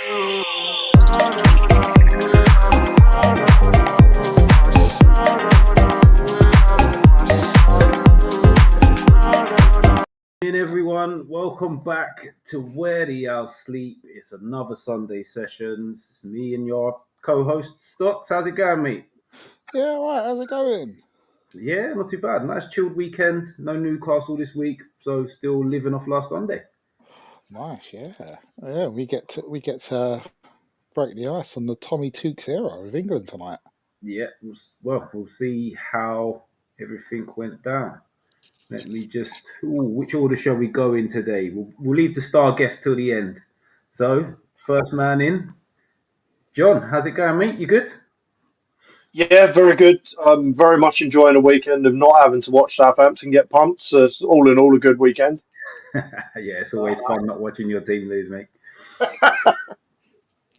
Everyone, welcome back to Where the Owls Sleep. It's another Sunday sessions. It's me and your co-host Stocks. How's it going, mate? Yeah, all right. How's it going? Yeah, not too bad. Nice chilled weekend. No Newcastle this week, so still living off last Sunday. Nice, yeah. We get to break the ice on the Tommy Tuchel era of England tonight. Yeah, well, we'll see how everything went down. Let me just. Which order shall we go in today? We'll leave the star guest till the end. So, first man in. John, how's it going, mate? You good? Yeah, very good. I'm very much enjoying a weekend of not having to watch Southampton get pumped. So it's all in all a good weekend. Yeah, it's always fun not watching your team lose, mate.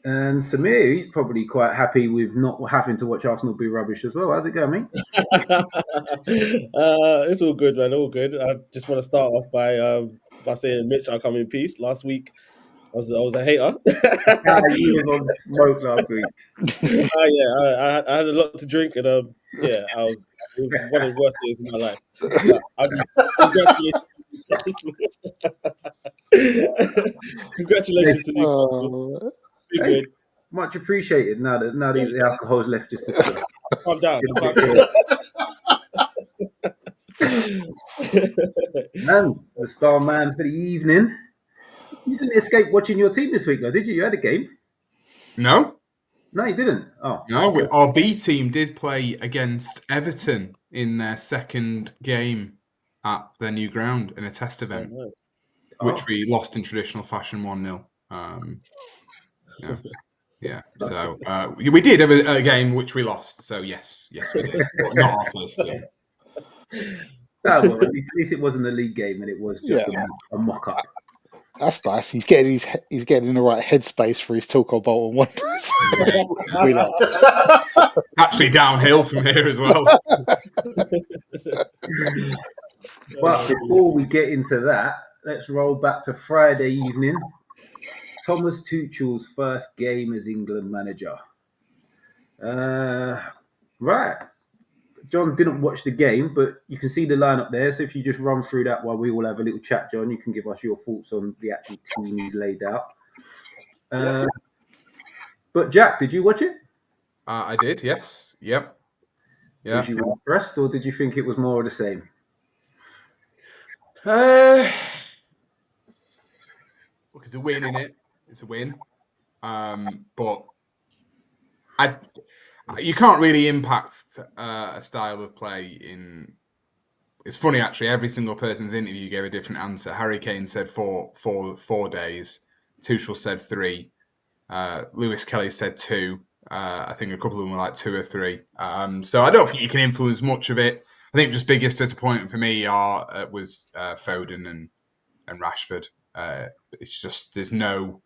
And Samir, he's probably quite happy with not having to watch Arsenal be rubbish as well. How's it going, mate? It's all good, man. All good. I just want to start off by saying, Mitch, I'll come in peace. Last week, I was a hater. You were on smoke last week. I had a lot to drink, and it was one of the worst days of my life. Congratulations to you. Hey, much appreciated. Now that the alcohol's left your system. Calm down. Man, the star man for the evening. You didn't escape watching your team this week, though, did you? You had a game. No, you didn't. Oh, no. Our B team did play against Everton in their second game at their new ground in a test event, which we lost in traditional fashion 1-0. Yeah. So we did have a game which we lost. So yes, we did. But not our first team. Well, at least it wasn't a league game, and it was just a mock-up. That's nice. He's getting in the right headspace for his Tuchel Bolton Wanderers. It's actually downhill from here as well. But before we get into that, let's roll back to Friday evening. Thomas Tuchel's first game as England manager. Right. John didn't watch the game, but you can see the lineup there. So if you just run through that while we all have a little chat, John, you can give us your thoughts on the actual team he's laid out. But Jack, did you watch it? I did, yes. Yep. Yeah. Was you impressed, or did you think it was more of the same? Look, it's a win, innit? It's a win. But you can't really impact a style of play in. It's funny, actually. Every single person's interview gave a different answer. Harry Kane said 4 days. Tuchel said 3. Lewis Kelly said 2. I think a couple of them were like 2 or 3. So I don't think you can influence much of it. I think just biggest disappointment for me was Foden and Rashford. It's just there's no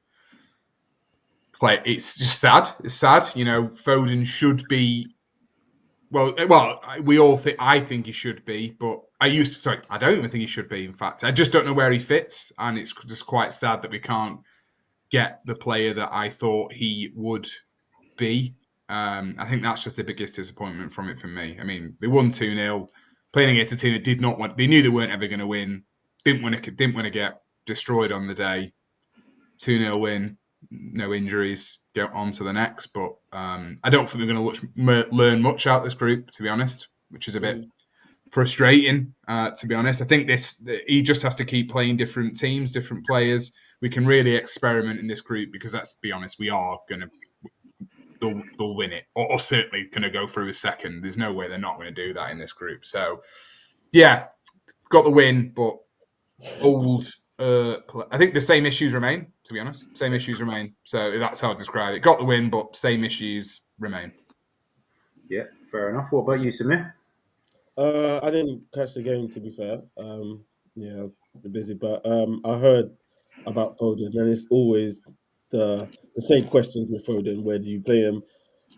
play. It's just sad. It's sad. You know, Foden should be. Well, we all think. I think he should be, but I don't even think he should be. In fact, I just don't know where he fits, and it's just quite sad that we can't get the player that I thought he would be. I think that's just the biggest disappointment from it for me. I mean, they won 2-0, playing against a team that did not want. They knew they weren't ever going to win. Didn't want to get destroyed on the day. 2-0 win, no injuries. Go on to the next, but I don't think they're going to learn much out of this group, to be honest, which is a bit frustrating. To be honest, I think he just has to keep playing different teams, different players. We can really experiment in this group because, let's be honest, we are going to. They'll win it, or certainly going to go through a second. There's no way they're not going to do that in this group. So, yeah, got the win, but old. I think the same issues remain, to be honest. Same issues remain. So that's how I describe it. Got the win, but same issues remain. Yeah, fair enough. What about you, Samir? I didn't catch the game, to be fair. Yeah, I was busy, but I heard about Foden, and it's always the same questions with Foden. Where do you play him?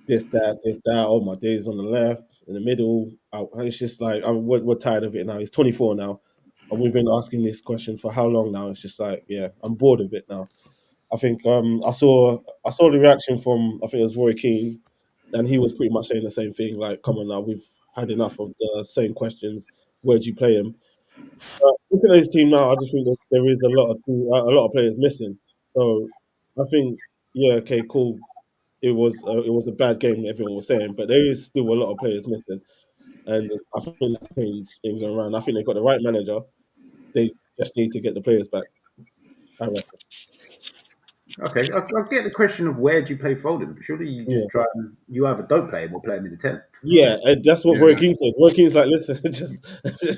This, that. Oh, my days on the left, in the middle. It's just like we're tired of it now. He's 24 now, and we've been asking this question for how long now? It's just like, yeah, I'm bored of it now. I think I saw the reaction from, I think it was Roy Keane, and he was pretty much saying the same thing. Like, come on now, we've had enough of the same questions. Where do you play him? Looking at his team now, I just think that there is a lot of players missing. So I think, yeah, okay, cool. It was a bad game, everyone was saying, but there is still a lot of players missing, and I think that change ain't going around. I think they've got the right manager. They just need to get the players back. I reckon. Okay, I get the question of where do you play Foden. Surely you Yeah. just try and you either don't play him or play him in the 10. Yeah, and that's what Yeah. Roy Keane said. Roy Keane's like, listen,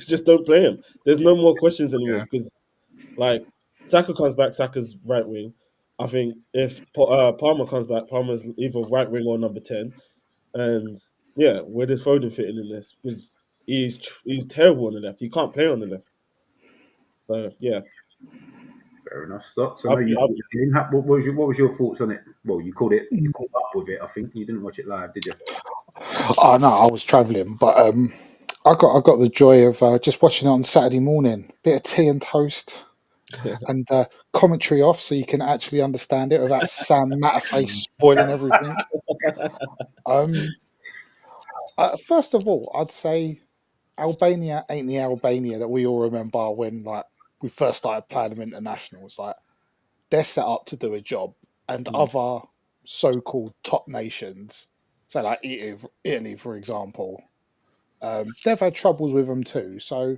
just don't play him. There's no more questions anymore Yeah. because, like, Saka comes back, Saka's right wing. I think if Palmer comes back, Palmer's either right wing or number 10. And yeah, where does Foden fit in this? Because he's terrible on the left. He can't play on the left. So yeah, Fair enough, Stocks. I I know think, you. What was your thoughts on it? Well, you called it. You Mm. caught up with it. I think you didn't watch it live, did you? Oh no, I was travelling, but I got the joy of just watching it on Saturday morning. Bit of tea and toast, and commentary off, so you can actually understand it without Sam Matterface spoiling everything. First of all, I'd say Albania ain't the Albania that we all remember when like we first started playing them internationals. Like they're set up to do a job, and other so-called top nations, so like Italy, for example, they've had troubles with them too. So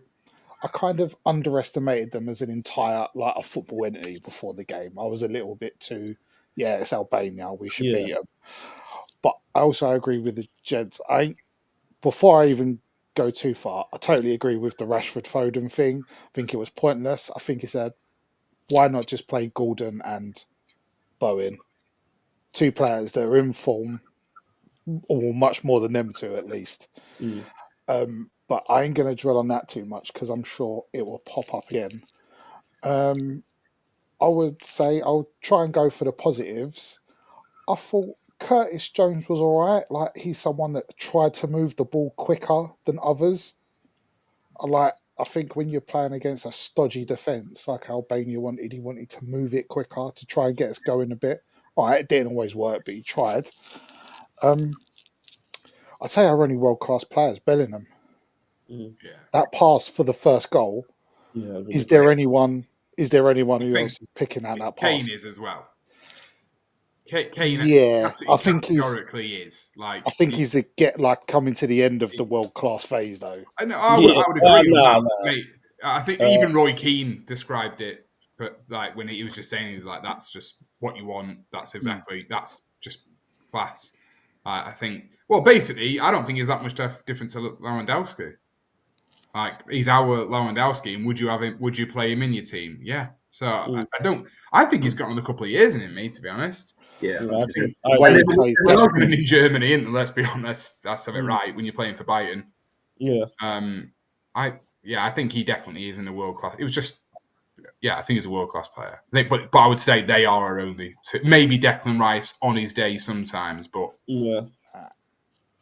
I kind of underestimated them as an entire like a football entity before the game. I was a little bit too, yeah, it's Albania, we should yeah, beat them. But I also agree with the gents. Before I even go too far, I totally agree with the Rashford Foden thing. I think it was pointless. I think it's why not just play Gordon and Bowen, two players that are in form, or much more than them two at least. mm, But I ain't going to dwell on that too much because I'm sure it will pop up again. I would say I'll try and go for the positives. I thought Curtis Jones was all right. Like he's someone that tried to move the ball quicker than others. I think when you're playing against a stodgy defence like Albania wanted, he wanted to move it quicker to try and get us going a bit. All right, it didn't always work, but he tried. I'd say our only world class players, Bellingham. mm, Yeah. That pass for the first goal. yeah. Really Is there anyone? Is there anyone who think else is picking out that pass? Kane is as well. Kane Yeah, I think categorically is like. I think he's coming to the end of the world class phase though. I Yeah, would agree with that, nah. mate. I think even Roy Keane described it, but like when he was just saying, he was like, "That's just what you want. That's just class." I think. Well, basically, I don't think he's that much different to Lewandowski. Like he's our Lewandowski, and would you have him? Would you play him in your team? Yeah. So I don't. I think he's got another couple of years in him, mate. To be honest. Yeah. Yeah, I think The way he plays, That's happening in Germany, and let's be honest, that's have it right when you're playing for Bayern. yeah, I think he definitely is in the world class. It was just, I think he's a world class player. But I would say they are our only two. Maybe Declan Rice on his day sometimes, but yeah.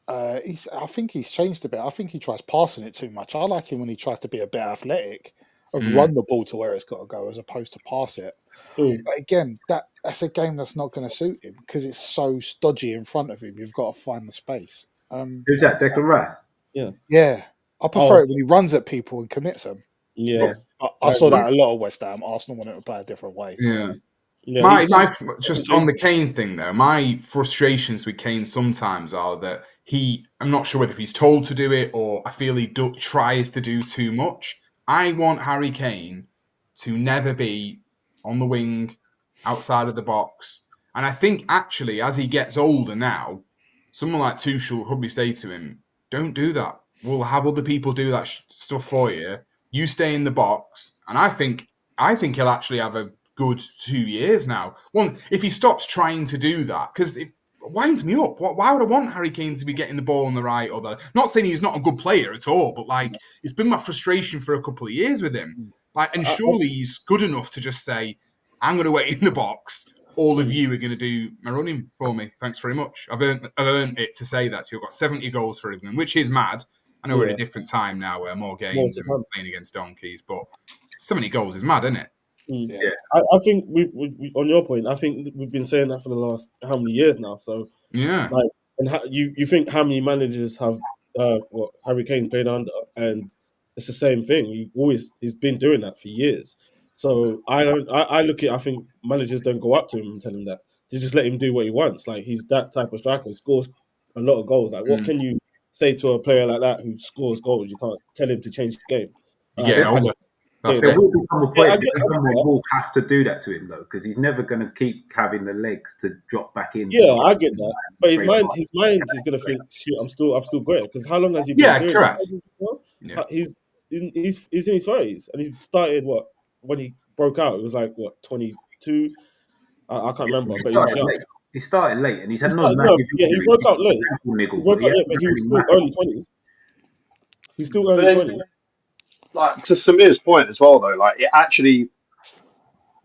I think he's changed a bit. I think he tries passing it too much. I like him when he tries to be a bit athletic and run the ball to where it's got to go, as opposed to pass it. Mm. But again, that's a game that's not going to suit him because it's so stodgy in front of him. You've got to find the space. Who's that? Declan Rice. Yeah, I prefer it when he runs at people and commits them. Yeah, I saw that a lot of West Ham. Arsenal wanted to play a different way. So. yeah. yeah. Just on the Kane thing though, my frustrations with Kane sometimes are that I'm not sure whether he's told to do it or I feel he tries to do too much. I want Harry Kane to never be on the wing, outside of the box. And I think actually as he gets older now, someone like Tuchel will probably say to him, don't do that. We'll have other people do that stuff for you. You stay in the box. And I think he'll actually have a good 2 years now. One, if he stops trying to do that, because it winds me up. Why would I want Harry Kane to be getting the ball on the right or the? Not saying he's not a good player at all, but like it's been my frustration for a couple of years with him. Like, and surely he's good enough to just say, "I'm going to wait in the box. All of you are going to do my running for me. Thanks very much. I've earned it to say that. So you've got 70 goals for England, which is mad. I know we're in a different time now where more games and playing against donkeys, but 70 goals is mad, isn't it? Yeah. I think we on your point. I think we've been saying that for the last how many years now. So Yeah. like, and you think how many managers have what Harry Kane played under, and it's the same thing. He's been doing that for years. So I look at. I think managers don't go up to him and tell him that. They just let him do what he wants. Like he's that type of striker. He scores a lot of goals. Like what can you say to a player like that who scores goals? You can't tell him to change the game. You get I've had older. That's Yeah, There it. will become a Yeah, I point get that that. someone will have to do that to him though, because he's never going to keep having the legs to drop back in. Yeah, I get that. But his Straight mind, past. his mind is gonna think, "Shoot, I've still got it." Because how long has he been Yeah, doing correct. it? Yeah. He's in his 30s, and he started what when he broke out. It was like what 22. I can't remember, but he was young. He started late, and he's He had no started, massive yeah, he injuries. broke out late. Ankle niggle, He broke but he out late, hasn't but he had was any still massive- early 20s. He's still early But 20s. like to Samir's point as well, though, like it actually,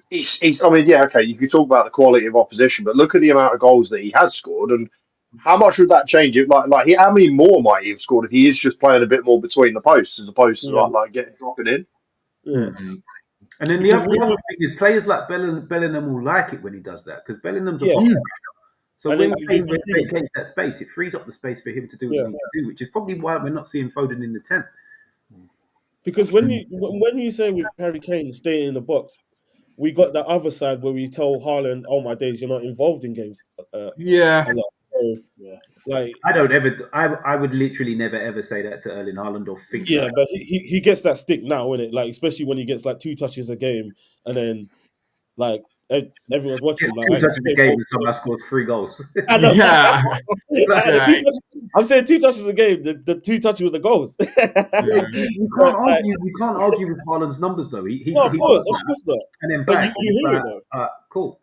he's. I mean, yeah, okay, you can talk about the quality of opposition, but look at the amount of goals that he has scored, and how much would that change it? How many more might he have scored if he is just playing a bit more between the posts as opposed to Yeah. like getting dropping in? Yeah. And then the Because other thing is players like Bellingham will like it when he does that, because Bellingham's a Yeah. box. So And when then Kane gives him freedom. vacates that space, it frees up the space for him to do what Yeah. he needs to do, which is probably why we're not seeing Foden in the 10. Because when you say with Harry Kane staying in the box, we got the other side where we tell Haaland, "Oh my days, you're not involved in games." Yeah. A lot. So, Yeah. like, I don't ever. I would literally never ever say that to Erling Haaland or think. yeah, that. but he gets that stick now, innit? Like, especially when he gets like 2 touches a game, and then like everyone's watching. Like, Two touches a game and somehow scores 3 goals. I know. Yeah. I'm saying 2 touches a game. The 2 touches with the goals. You can't argue. You can't argue with Haaland's numbers though. He No, of course does that. not. And then But back, you hear it though. cool.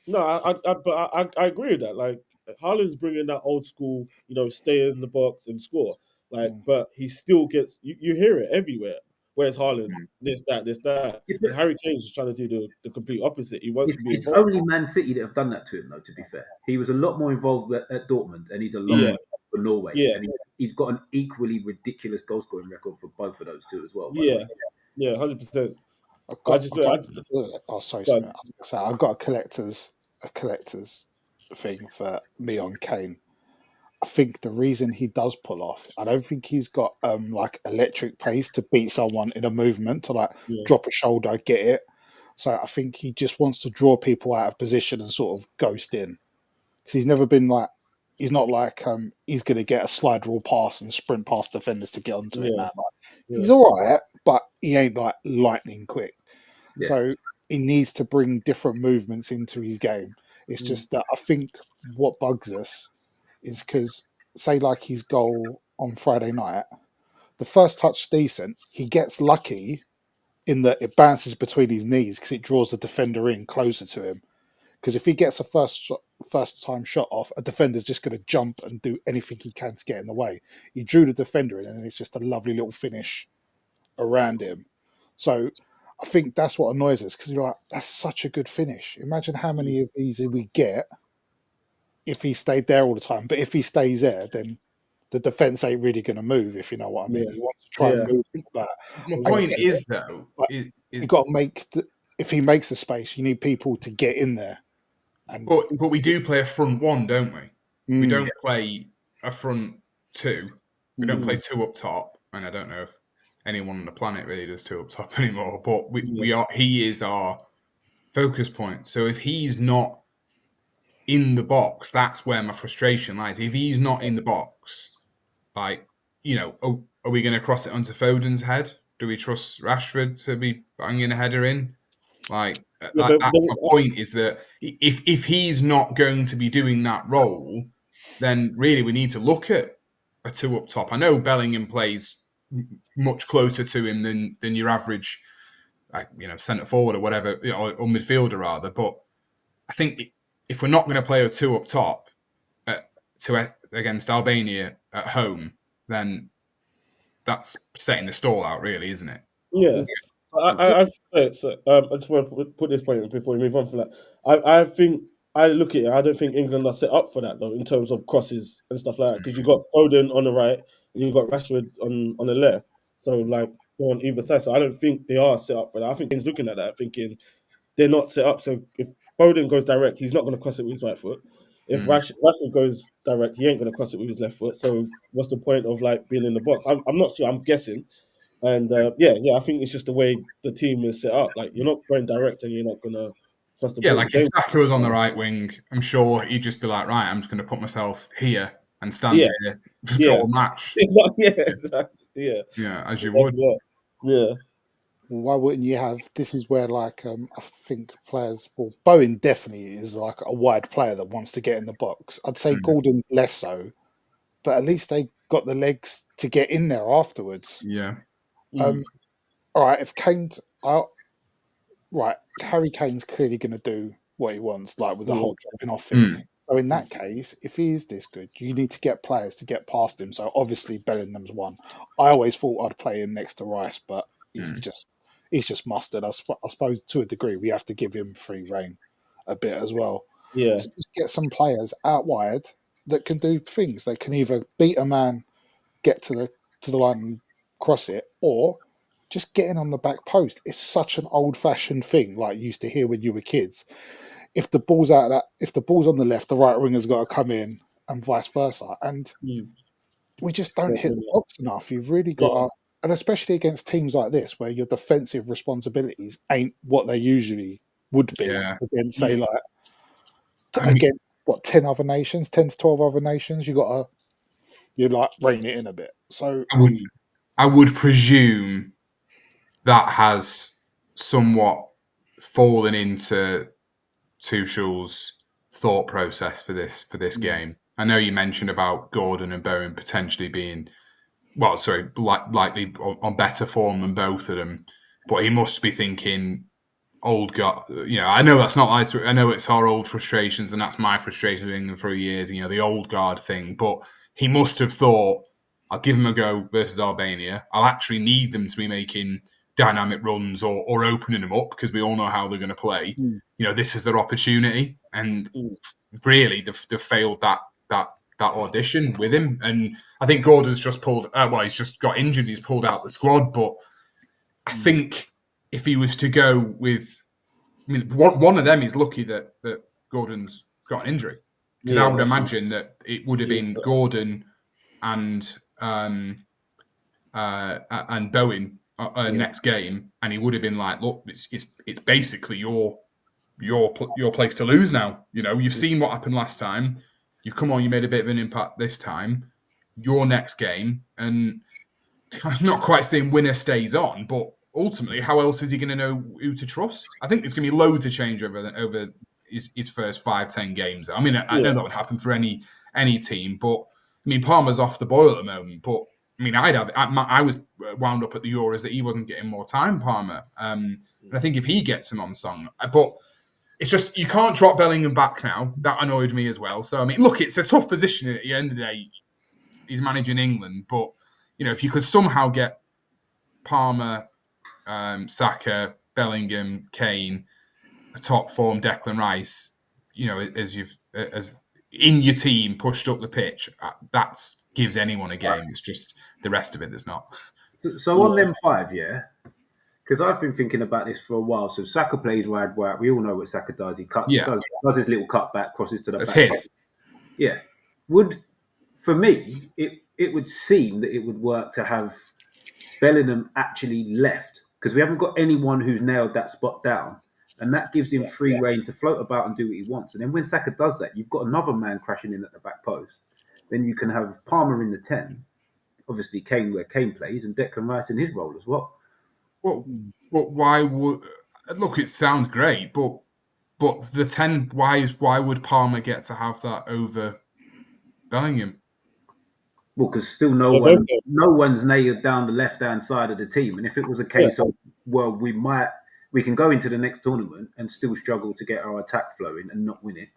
No, I agree with that. Like Haaland's bringing that old school, stay in the box and score. Like, but he still gets you hear it everywhere. Where's Haaland? This, that. And Harry Kane's just trying to do the complete opposite. He wants to be It's involved. only Man City that have done that to him, though. To be fair, he was a lot more involved at Dortmund, and he's a lot more involved for Norway. Yeah. And he's got an equally ridiculous goal scoring record for both of those two as well. Yeah, 100%. Sorry. I've got a collector's thing for me on Kane. I think the reason he does pull off, I don't think he's got like electric pace to beat someone in a movement to drop a shoulder, get it. So I think he just wants to draw people out of position and sort of ghost in, because he's never been like, he's not like he's going to get a slide rule pass and sprint past defenders to get onto it, man. He's all right, but he ain't like lightning quick. Yeah. So he needs to bring different movements into his game. It's just that I think what bugs us is because, say, like his goal on Friday night, the first touch decent, he gets lucky in that it bounces between his knees because it draws the defender in closer to him. Because if he gets a first time shot off, a defender's just going to jump and do anything he can to get in the way. He drew the defender in, and it's just a lovely little finish around him. So I think that's what annoys us, because you're like, that's such a good finish. Imagine how many of these we get if he stayed there all the time. But if he stays there, then the defense ain't really going to move, if you know what I mean. Yeah. He wants to try and move that. My point is, though, you got to make if he makes the space, you need people to get in there. But we do play a front one, don't we? We don't play a front 2. We don't play 2 up top, and I don't know if anyone on the planet really does 2 up top anymore. But he is our focus point. So if he's not in the box, that's where my frustration lies. If he's not in the box, like, are we going to cross it onto Foden's head? Do we trust Rashford to be banging a header in? That's the point, is that if he's not going to be doing that role, then really we need to look at a 2 up top. I know Bellingham plays much closer to him than your average, centre forward or whatever, or midfielder rather. But I think if we're not going to play a 2 up top against Albania at home, then that's setting the stall out, really, isn't it? Yeah. I just want to put this point before we move on from that. I think I look at it. I don't think England are set up for that though, in terms of crosses and stuff like that. Because you've got Foden on the right and you've got Rashford on the left. So like on either side. So I don't think they are set up for that. I think he's looking at that, thinking they're not set up. So if Foden goes direct, he's not going to cross it with his right foot. If Rashford goes direct, he ain't going to cross it with his left foot. So what's the point of like being in the box? I'm not sure. I'm guessing. And I think it's just the way the team is set up. Like you're not going direct, and you're not going to cross the Yeah, ball. like if Saka was on the right wing, I'm sure he'd just be like, right, I'm just going to put myself here and stand here for the whole match. It's not, exactly. Yeah, as you would. Yeah. Why wouldn't you have? This is where, like, I think players. Well, Bowen definitely is like a wide player that wants to get in the box. I'd say Gordon's less so, but at least they got the legs to get in there afterwards. Yeah. All right. If Kane's right, Harry Kane's clearly going to do what he wants, like with the whole dropping off thing. So in that case, if he is this good, you need to get players to get past him. So obviously Bellingham's one. I always thought I'd play him next to Rice, but he's just mustard. I suppose to a degree we have to give him free reign a bit as well. Yeah. So just get some players out wide that can do things. They can either beat a man, get to the line and cross it, or just getting on the back post. It's such an old-fashioned thing, like you used to hear when you were kids. If the ball's on the left, the right winger's got to come in, and vice versa. And we just don't hit the box enough. You've really got to, and especially against teams like this, where your defensive responsibilities ain't what they usually would be against, say, like against 10 to 12 other nations. You like rein it in a bit. So I would presume that has somewhat fallen into Tuchel's thought process for this game. I know you mentioned about Gordon and Bowen potentially being, likely on better form than both of them, but he must be thinking, old God, I know that's not like, I know it's our old frustrations, and that's my frustration with England for years, the old guard thing, but he must have thought, I'll give them a go versus Albania. I'll actually need them to be making dynamic runs or opening them up, because we all know how they're going to play. This is their opportunity, and really they've failed that audition with him. And I think Gordon's just pulled. He's just got injured. He's pulled out the squad. But I think if he was to go with, one of them is lucky that Gordon's got an injury, because I would imagine that it would have been Gordon and Bowen next game, and he would have been like, look, it's basically your place to lose now. You've seen what happened last time. You've come on, you made a bit of an impact this time. Your next game, and I'm not quite saying winner stays on, but ultimately, how else is he going to know who to trust? I think there's going to be loads of change over his first 5-10 games. I mean, I know that would happen for any team, but Palmer's off the boil at the moment, but I was wound up at the Euros that he wasn't getting more time, Palmer. And I think if he gets him on song, but it's just, you can't drop Bellingham back now. That annoyed me as well. So, look, it's a tough position at the end of the day. He's managing England, but, if you could somehow get Palmer, Saka, Bellingham, Kane, a top form Declan Rice, as in your team pushed up the pitch, that gives anyone a game. It's just the rest of it that's not. So on them 5, because I've been thinking about this for a while. So Saka plays wide. We all know what Saka does. He does his little cutback, crosses to the That's back. his. Yeah. For me, it would seem that it would work to have Bellingham actually left, because we haven't got anyone who's nailed that spot down. And that gives him free reign to float about and do what he wants. And then when Saka does that, you've got another man crashing in at the back post. Then you can have Palmer in the 10. Obviously, Kane where Kane plays, and Declan Rice in his role as well. Well, why would... Look, it sounds great, but the 10, why would Palmer get to have that over Bellingham? Well, because still no one's nailed down the left-hand side of the team. And if it was a case of, well, we can go into the next tournament and still struggle to get our attack flowing and not win it,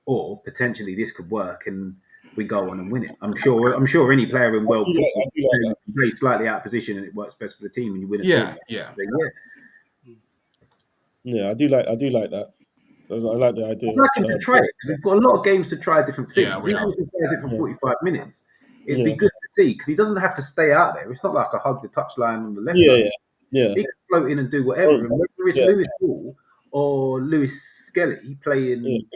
or potentially this could work and we go on and win it. I'm sure any player in world football can play slightly out of position and it works best for the team and you win a tournament. Yeah, I do like that. I like the idea. I'd like him to try it, because we've got a lot of games to try different things. Yeah, Even if he plays it for 45 minutes, it'd be good to see, because he doesn't have to stay out there. It's not like a hug the touchline on the left. Yeah. He can float in and do whatever. And whether it's Lewis Hall or Lewis Skelly playing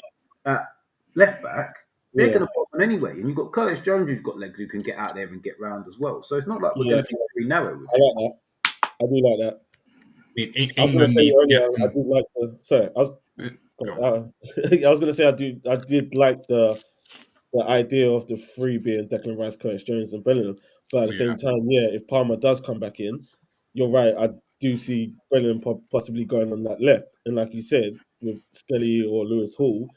at left back, they're going to bottom anyway. And you've got Curtis Jones who's got legs who can get out there and get round as well. So it's not like we're going to be very narrow with I like that. I do like that. I was going to England say needs to earlier, get I some. did like the. Sorry, I was going to say I did like the idea of the three being Declan Rice, Curtis Jones, and Bellingham. But at the same time, if Palmer does come back in, you're right. I do see Bellingham possibly going on that left, and like you said, with Skelly or Lewis Hall,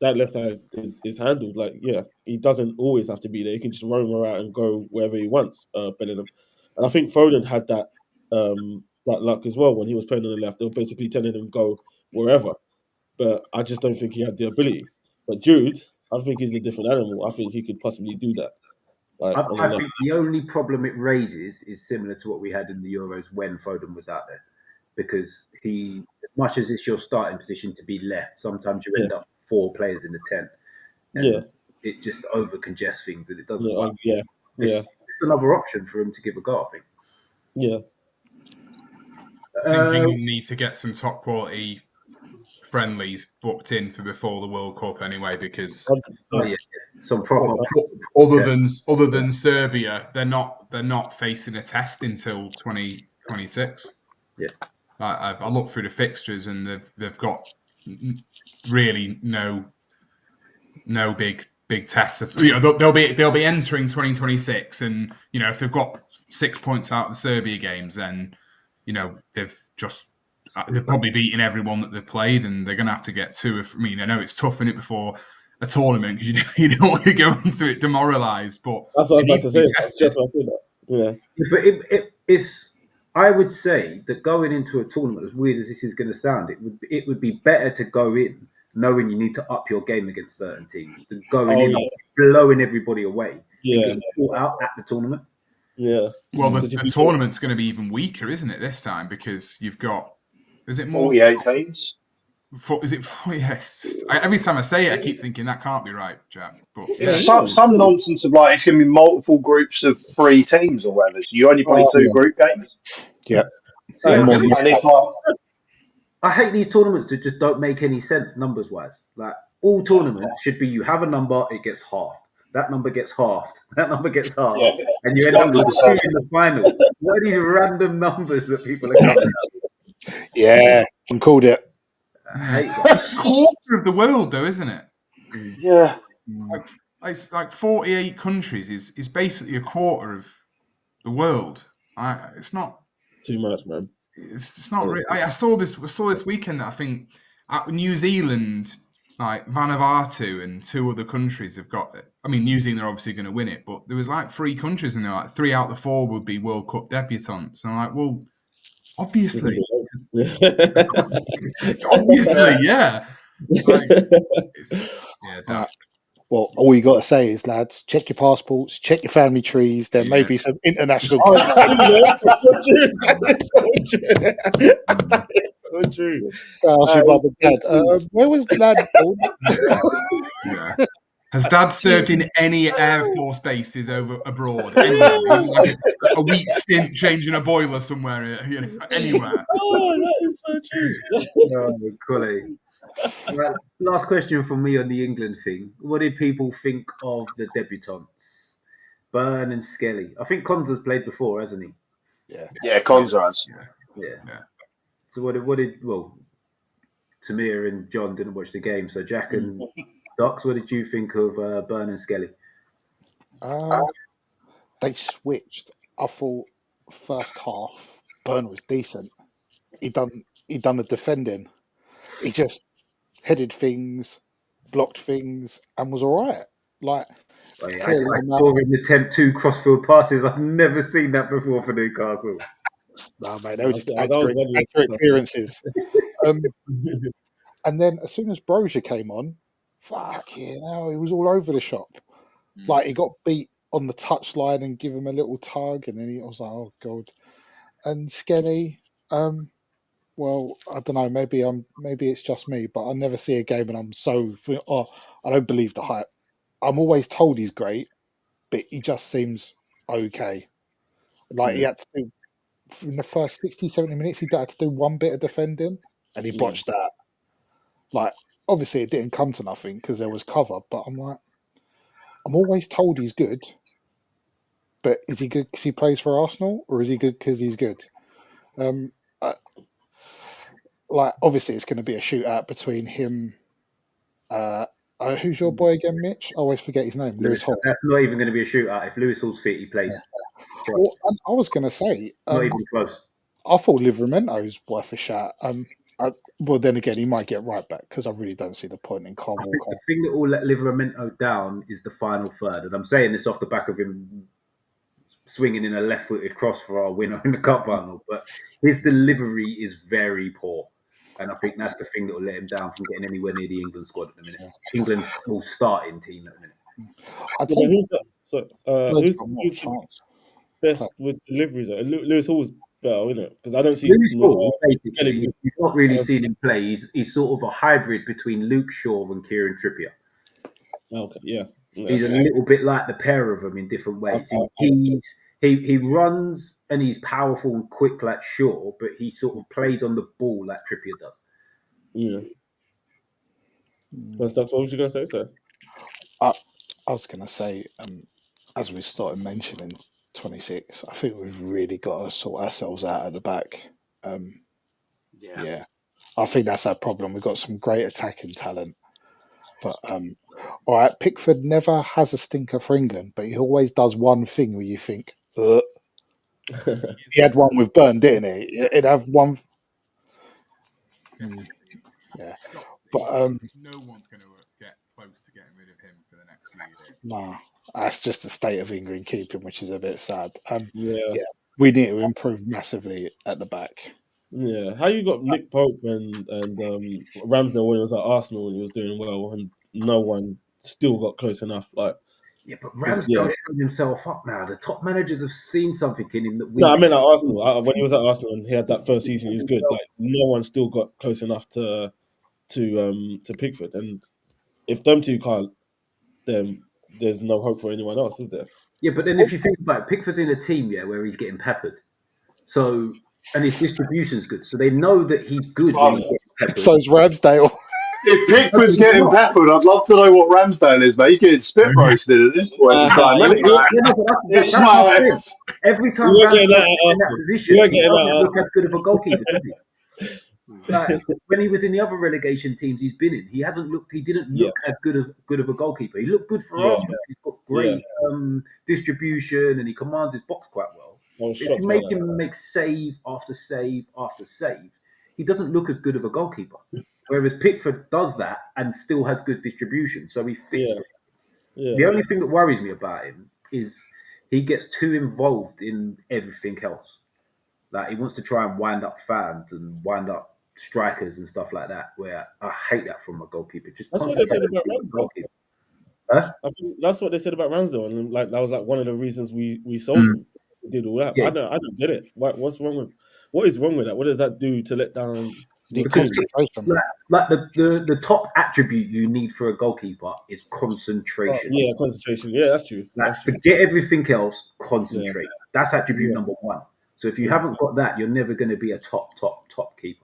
that left side is handled. Like, he doesn't always have to be there. He can just roam around and go wherever he wants. Bellingham, and I think Foden had that luck as well when he was playing on the left. They were basically telling him go wherever, but I just don't think he had the ability. But Jude, I think he's a different animal. I think he could possibly do that. Like, I think the only problem it raises is similar to what we had in the Euros when Foden was out there. Because he, as much as it's your starting position to be left, sometimes you end up 4 players in the 10. And it just over congests things and it doesn't work. It's another option for him to give a go, I think. I think England need to get some top quality friendlies booked in for before the World Cup anyway, because some proper other than Serbia, they're not facing a test until 2026. Yeah, I looked through the fixtures and they've got really no big tests. They'll be entering 2026, and if they've got 6 points out of the Serbia games, then they've probably beaten everyone that they've played, and they're going to have to get 2. I know it's tough in it before a tournament because you don't want to go into it demoralised. But that's what I was about to say. But it's. I would say that going into a tournament, as weird as this is going to sound, it would be better to go in knowing you need to up your game against certain teams than going in blowing everybody away and getting caught out at the tournament. Yeah. Well, the tournament's going to be even weaker, isn't it, this time? Because you've got, is it more? 48 teams. Is it? Yes. Every time I say it, I keep thinking that can't be right, Jack. But some nonsense of like it's going to be multiple groups of 3 teams or whatever. So you only play 2 group games. Yeah. And it's like, I hate these tournaments that just don't make any sense numbers wise. Like all tournaments should be you have a number, it gets halved. That number gets halved. That number gets halved. And you end up with 2 in the final. What are these random numbers that people are coming up? Yeah, I called it. I hate that. It's a quarter of the world, though, isn't it? Yeah. Like 48 countries is basically a quarter of the world. It's not too much, man. It's not really. I saw this weekend that I think New Zealand, like Vanuatu and 2 other countries have got it. I mean, New Zealand are obviously going to win it, but there was like 3 countries and they're like 3 out of the 4 would be World Cup debutants. And I'm like, well, obviously, yeah. Well, all you got to say is, lads, check your passports, check your family trees. There may be some international. That's so true. Ask your mum and dad. Where was Dad born? Has Dad served in any Air Force bases abroad? Anywhere? Like a week stint changing a boiler somewhere, anywhere. Oh, that is so true. Quality. Well, last question from me on the England thing. What did people think of the debutants? Burn and Skelly. I think Konza's played before, hasn't he? Yeah, Konza has. Yeah. So what did Tamir and John didn't watch the game, so Jack and Docs, what did you think of Burn and Skelly? They switched. I thought first half Burn was decent. He done the defending. He just headed things, blocked things, and was all right. Like, I saw him attempt 2 crossfield passes. I've never seen that before for Newcastle. No, mate, they were just accurate clearances. And then as soon as Brozier came on, he was all over the shop. Like, he got beat on the touchline and give him a little tug, and then he was like, oh, God. And Skelly, well, I don't know. Maybe it's just me, but I never see a game and I'm so. I don't believe the hype. I'm always told he's great, but he just seems okay. Like he had to do in the first 60, 70 minutes. He had to do 1 bit of defending, and he botched that. Like, obviously, it didn't come to nothing because there was cover. But I'm like, I'm always told he's good. But is he good because he plays for Arsenal, or is he good because he's good? Um, uh, like, obviously, it's going to be a shootout between him. Who's your boy again, Mitch? I always forget his name. Lewis Hall. That's not even going to be a shootout. If Lewis Hall's fit, he plays. Trust. Well, I was going to say, Not even close. I thought Liveramento's worth a shout. Well, then again, he might get right back because I really don't see the point in Carl I think Walker. the thing that will let Livermento down is the final third, and I'm saying this off the back of him swinging in a left-footed cross for our winner in the cup final. But his delivery is very poor, and I think that's the thing that will let him down from getting anywhere near the England squad at the minute. Yeah. England's all starting team at the minute. I'd Yeah, say but who's that? So, Bloke's who's got more chance. best with deliveries? Lewis Hall's better, isn't it? Because I don't see Lewis no, Hall, basically, Kelly- you've not really I don't- seen him play. He's sort of a hybrid between Luke Shaw and Kieran Trippier. Okay, yeah. He's a little bit like the pair of them in different ways. Okay. He runs and he's powerful and quick like Shaw, but he sort of plays on the ball like Trippier does. Yeah. That's what was you gonna say, sir? I was going to say, as we started mentioning 26, I think we've really got to sort ourselves out at the back. Yeah. I think that's our problem. We've got some great attacking talent. But, all right, Pickford never has a stinker for England, but he always does one thing where you think, he had one with Burn, didn't he? He'd have one. Yeah. But, no one's going to get close to getting rid of him for the next few years. no, that's just the state of England keeping, which is a bit sad. Yeah. We need to improve massively at the back. Yeah. How you got Nick Pope and Ramsdale when he was at Arsenal and he was doing well, and no one still got close enough? Like, Yeah, but Ramsdale's showing himself up now. The top managers have seen something in him that we. No, I mean at Arsenal. When he was at Arsenal and he had that first season, he was good. Like, no one still got close enough to Pickford, and if them two can't, then there's no hope for anyone else, is there? Yeah, but then if you think about it, Pickford's in a team, where he's getting peppered. So, and his distribution's good. So they know that he's good when he's getting peppered. So is Ramsdale. If Pickford's getting peppered, I'd love to know what Ramsdale is, mate. He's getting spit roasted at this point. Every time Ramsdale's in that position, he doesn't look as good of a goalkeeper, does he? Like, when he was in the other relegation teams he's been in, he didn't look as good of a goalkeeper. He looked good for Arsenal. He's got great distribution and he commands his box quite well. If you make him make save after save after save, he doesn't look as good of a goalkeeper. Whereas Pickford does that and still has good distribution, so he fits. The only thing that worries me about him is he gets too involved in everything else. Like, he wants to try and wind up fans and wind up strikers and stuff like that, where I hate that from a goalkeeper. That's what they said about Ramsdale. I think that's what they said about Ramsdale, and like that was like one of the reasons we sold him. We did all that. Yeah. I don't get it. What is wrong with that? What does that do to let down the team? Like the top attribute you need for a goalkeeper is concentration. Concentration. Yeah, that's true. Forget everything else. Concentrate. That's attribute number one. So if you haven't got that, you're never going to be a top keeper.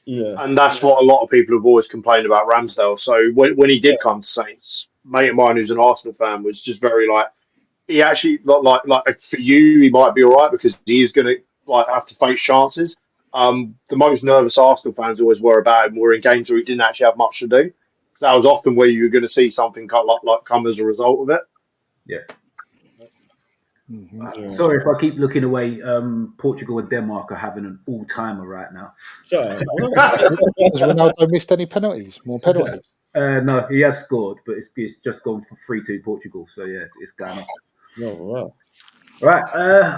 Yeah, and that's what a lot of people have always complained about Ramsdale. So when he did come to Saints, mate of mine who's an Arsenal fan was just very like, he actually like for you he might be all right because he is going to like have to face chances. The most nervous Arsenal fans always were about him were in games where he didn't actually have much to do. That was often where you were going to see something come as a result of it. Yeah. Mm-hmm. Sorry if I keep looking away. Portugal and Denmark are having an all-timer right now. Has Ronaldo missed any penalties? More penalties? No, he has scored, but it's just gone for 3-2 Portugal. So yeah, it's going on. Oh, wow. Right,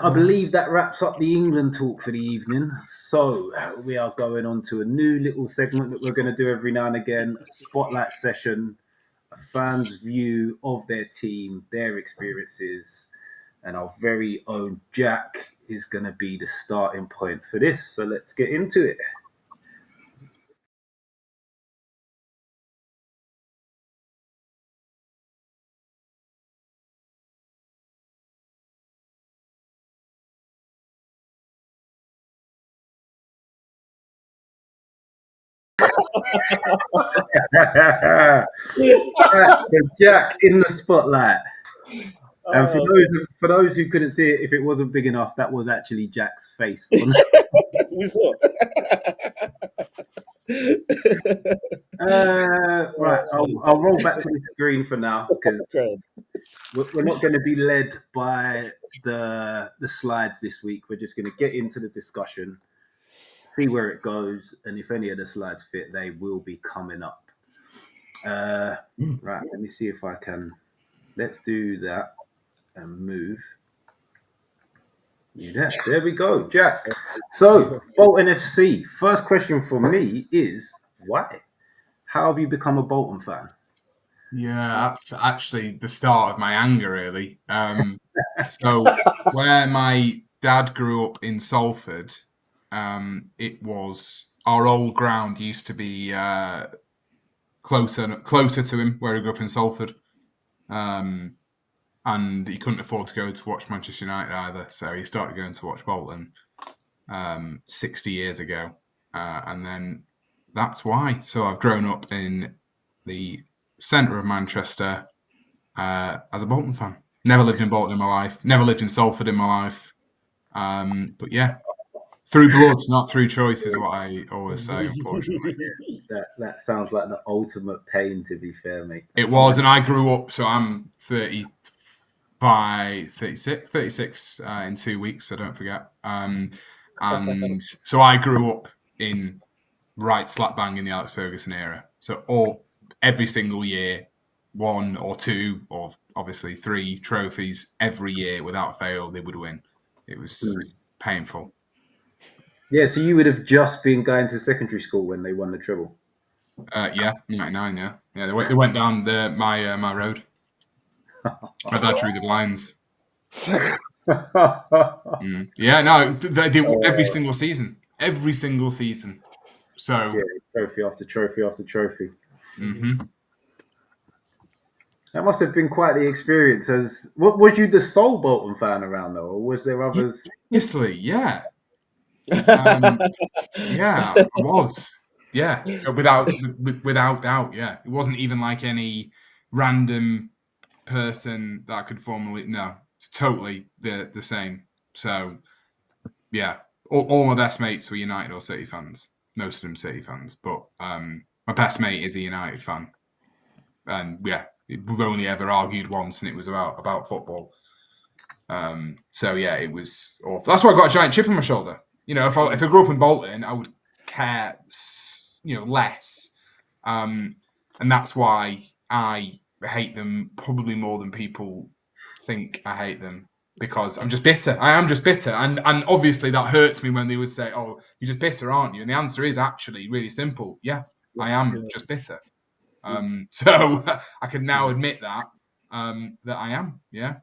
I believe that wraps up the England talk for the evening. So we are going on to a new little segment that we're going to do every now and again, a spotlight session, a fan's view of their team, their experiences, and our very own Jack is going to be the starting point for this. So let's get into it. Jack in the spotlight. And Oh, for those who couldn't see it, if it wasn't big enough, that was actually Jack's face. we saw. Right, I'll roll back to the screen for now because Okay. we're not going to be led by the slides this week. We're just going to get into the discussion, see where it goes, and if any of the slides fit, they will be coming up. Right, let me see if I can. Let's do that and move. Yeah, there we go, Jack. So, Bolton FC. First question for me is why? How have you become a Bolton fan? Yeah, that's actually the start of my anger, really. So, where my dad grew up in Salford, it was our old ground used to be closer to him where he grew up in Salford, and he couldn't afford to go to watch Manchester United either, so he started going to watch Bolton 60 years ago, and then that's why. So I've grown up in the centre of Manchester as a Bolton fan. Never lived in Bolton in my life. Never lived in Salford in my life. But yeah, through blood, not through choice, is what I always say. Unfortunately, That sounds like the ultimate pain. To be fair, mate. it was, and I grew up. So I'm 36 in 2 weeks. So don't forget. And so I grew up in right slap bang in the Alex Ferguson era. So every single year, 1 or 2 or obviously 3 trophies every year without fail, they would win. It was painful. Yeah, so you would have just been going to secondary school when they won the treble. Yeah, 99. Yeah. They went down my road. My dad drew the blinds. Yeah, no, they did every single season. Every single season. So yeah, trophy after trophy after trophy. Mm-hmm. That must have been quite the experience. Was you the sole Bolton fan around though, or was there others? Obviously, yeah. Yeah, I was. Yeah, without doubt. Yeah, it wasn't even like any random person that I could formally. No, it's totally the same. So, yeah, all my best mates were United or City fans. Most of them City fans, but my best mate is a United fan, and yeah, we've only ever argued once, and it was about football. So yeah, it was awful. That's why I got a giant chip on my shoulder. You know, if I grew up in Bolton, I would care, less. And that's why I hate them probably more than people think I hate them, because I'm just bitter. I am just bitter. And obviously that hurts me when they would say, oh, you're just bitter, aren't you? And the answer is actually really simple. Yeah, I am just bitter. So I can now admit that I am. Yeah.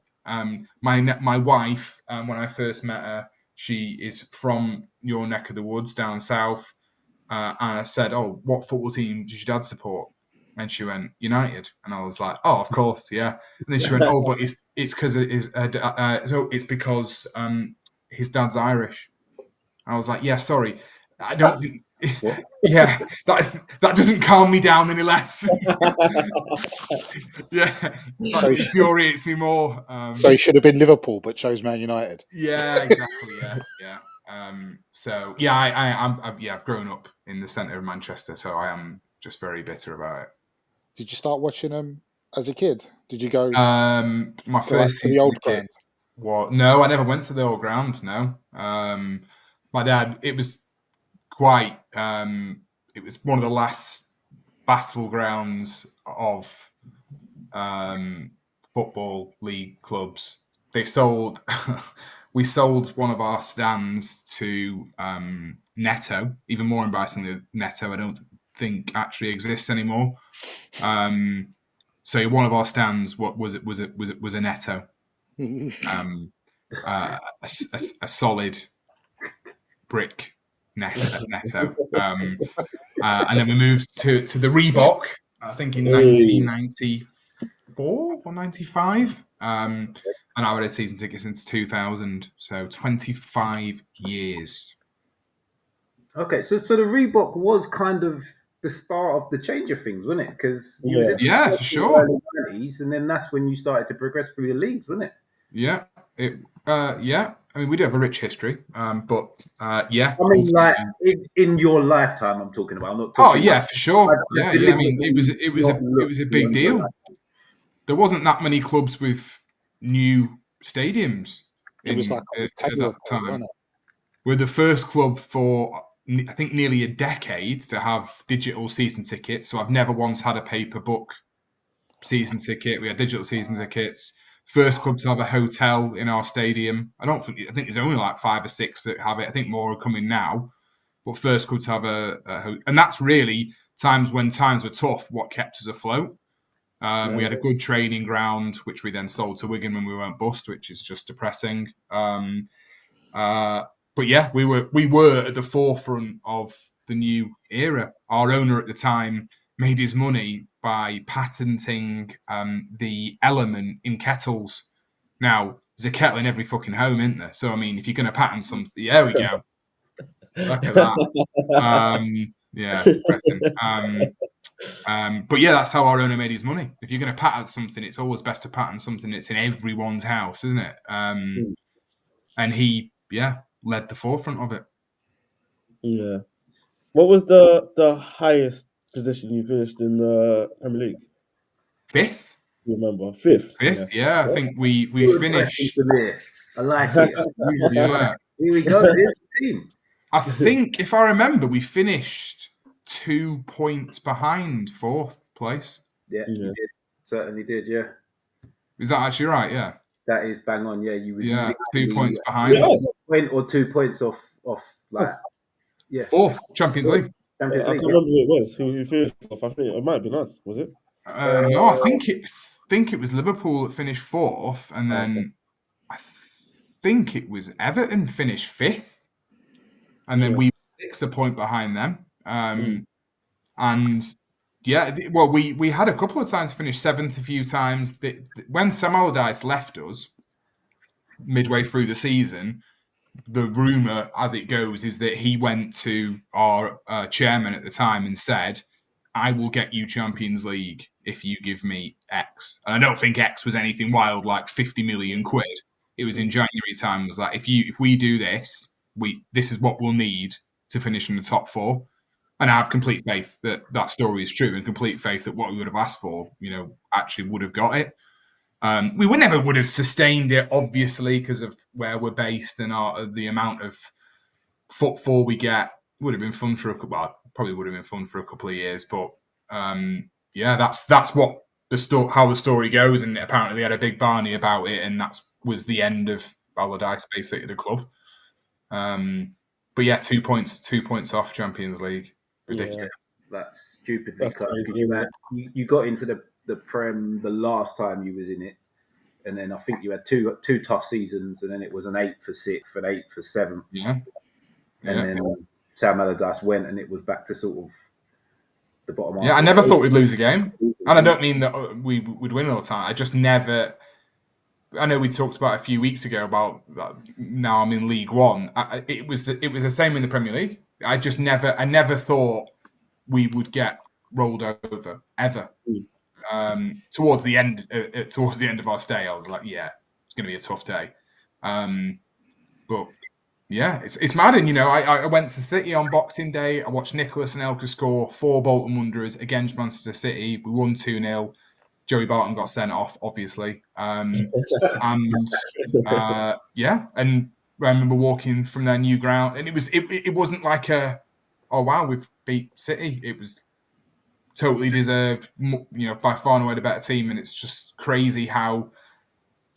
My wife, when I first met her, she is from your neck of the woods down south. And I said, oh, what football team does your dad support? And she went, United. And I was like, oh, of course, yeah. And then she went, oh, but it's because so it's because his dad's Irish. I was like, yeah, sorry. I don't think. Yeah, that doesn't calm me down any less. Yeah, that infuriates me more. So he should have been Liverpool, but chose Man United. Yeah, exactly. Yeah. So yeah, I've grown up in the centre of Manchester, so I am just very bitter about it. Did you start watching them as a kid? Did you go? My first to the old ground. No, I never went to the old ground. No, my dad. It was quite. It was one of the last battlegrounds of football league clubs. They sold. We sold one of our stands to Netto. Even more embarrassingly, Netto, I don't think actually exists anymore. So one of our stands was a Netto, a solid brick Netto. And then we moved to the Reebok, I think in 1994 or 95. And I had a season ticket since 2000, so 25 years. Okay, so the Reebok was kind of the start of the change of things, wasn't it? Because you was in the Yeah, for sure. early 90s, and then that's when you started to progress through the leagues, wasn't it? Yeah, yeah. I mean, we do have a rich history, but yeah. I mean, like in your lifetime, I'm talking about. I'm not Oh talking yeah, for sure. Yeah. I mean, it was a big beyond your deal. life. There wasn't that many clubs with new stadiums It was like at a that time. wasn't it? We're the first club for I think nearly a decade to have digital season tickets. So I've never once had a paper book season ticket. We had digital season tickets. First club to have a hotel in our stadium. I think there's only like 5 or 6 that have it. I think more are coming now. But first club to have and that's really times when times were tough. What kept us afloat. We had a good training ground, which we then sold to Wigan when we weren't bust, which is just depressing. But yeah, we were at the forefront of the new era. Our owner at the time made his money by patenting the element in kettles. Now, there's a kettle in every fucking home, isn't there? So, I mean, if you're going to patent something, there we go. Look at that. Yeah, depressing. But yeah, that's how our owner made his money. If you're going to patent something, it's always best to patent something that's in everyone's house, isn't it? And he, led the forefront of it. Yeah. What was the highest position you finished in the Premier League? 5th. You remember? 5th. 5th, yeah. I think we finished. I like it. Yeah. Here we go. Here's the team. I think, if I remember, we finished 2 points behind 4th place. Yeah, you did. Certainly did. Yeah. Is that actually right? Yeah. That is bang on. Yeah, you were 2 points behind. A point or 2 points off like 4th Champions League. I can't remember who it was. Who finished off? I think it might have been us. Was it? No, I think it was Liverpool that finished 4th, and then I think it was Everton finished 5th, and then we were 6 a point behind them. And yeah, well, we had a couple of times finish 7th a few times. When Sam Allardyce left us midway through the season, the rumour, as it goes, is that he went to our chairman at the time and said, I will get you Champions League if you give me X. And I don't think X was anything wild, like 50 million quid. It was in January time. It was like, if we do this, this is what we'll need to finish in the top 4. And I have complete faith that story is true, and complete faith that what we would have asked for, actually would have got it. We never would have sustained it, obviously, because of where we're based and the amount of footfall we get. Would have been fun for probably would have been fun for a couple of years, but that's what how the story goes. And apparently, they had a big Barney about it, and that was the end of Allardyce basically the club. But yeah, 2 points off Champions League. Ridiculous. Yeah, that's stupidly crazy. You got into the Prem the last time you was in it, and then I think you had two tough seasons, and then it was an 8 for 6th and 8 for 7th. Yeah. And then Sam Allardyce went, and it was back to sort of the bottom. Yeah, I never thought we'd lose a game, and I don't mean that we would win all the time. I just never. I know we talked about a few weeks ago about now I'm in League One. It was the same in the Premier League. I never thought we would get rolled over ever. Towards the end of our stay, I was like, yeah, it's going to be a tough day. But yeah, it's mad. And I went to City on Boxing Day. I watched Nicholas and Elka score 4 Bolton Wanderers against Manchester City. We won 2-0. Joey Barton got sent off, obviously. And I remember walking from their new ground, and it wasn't like oh wow, we've beat City. It was totally deserved, by far and away the better team. And it's just crazy how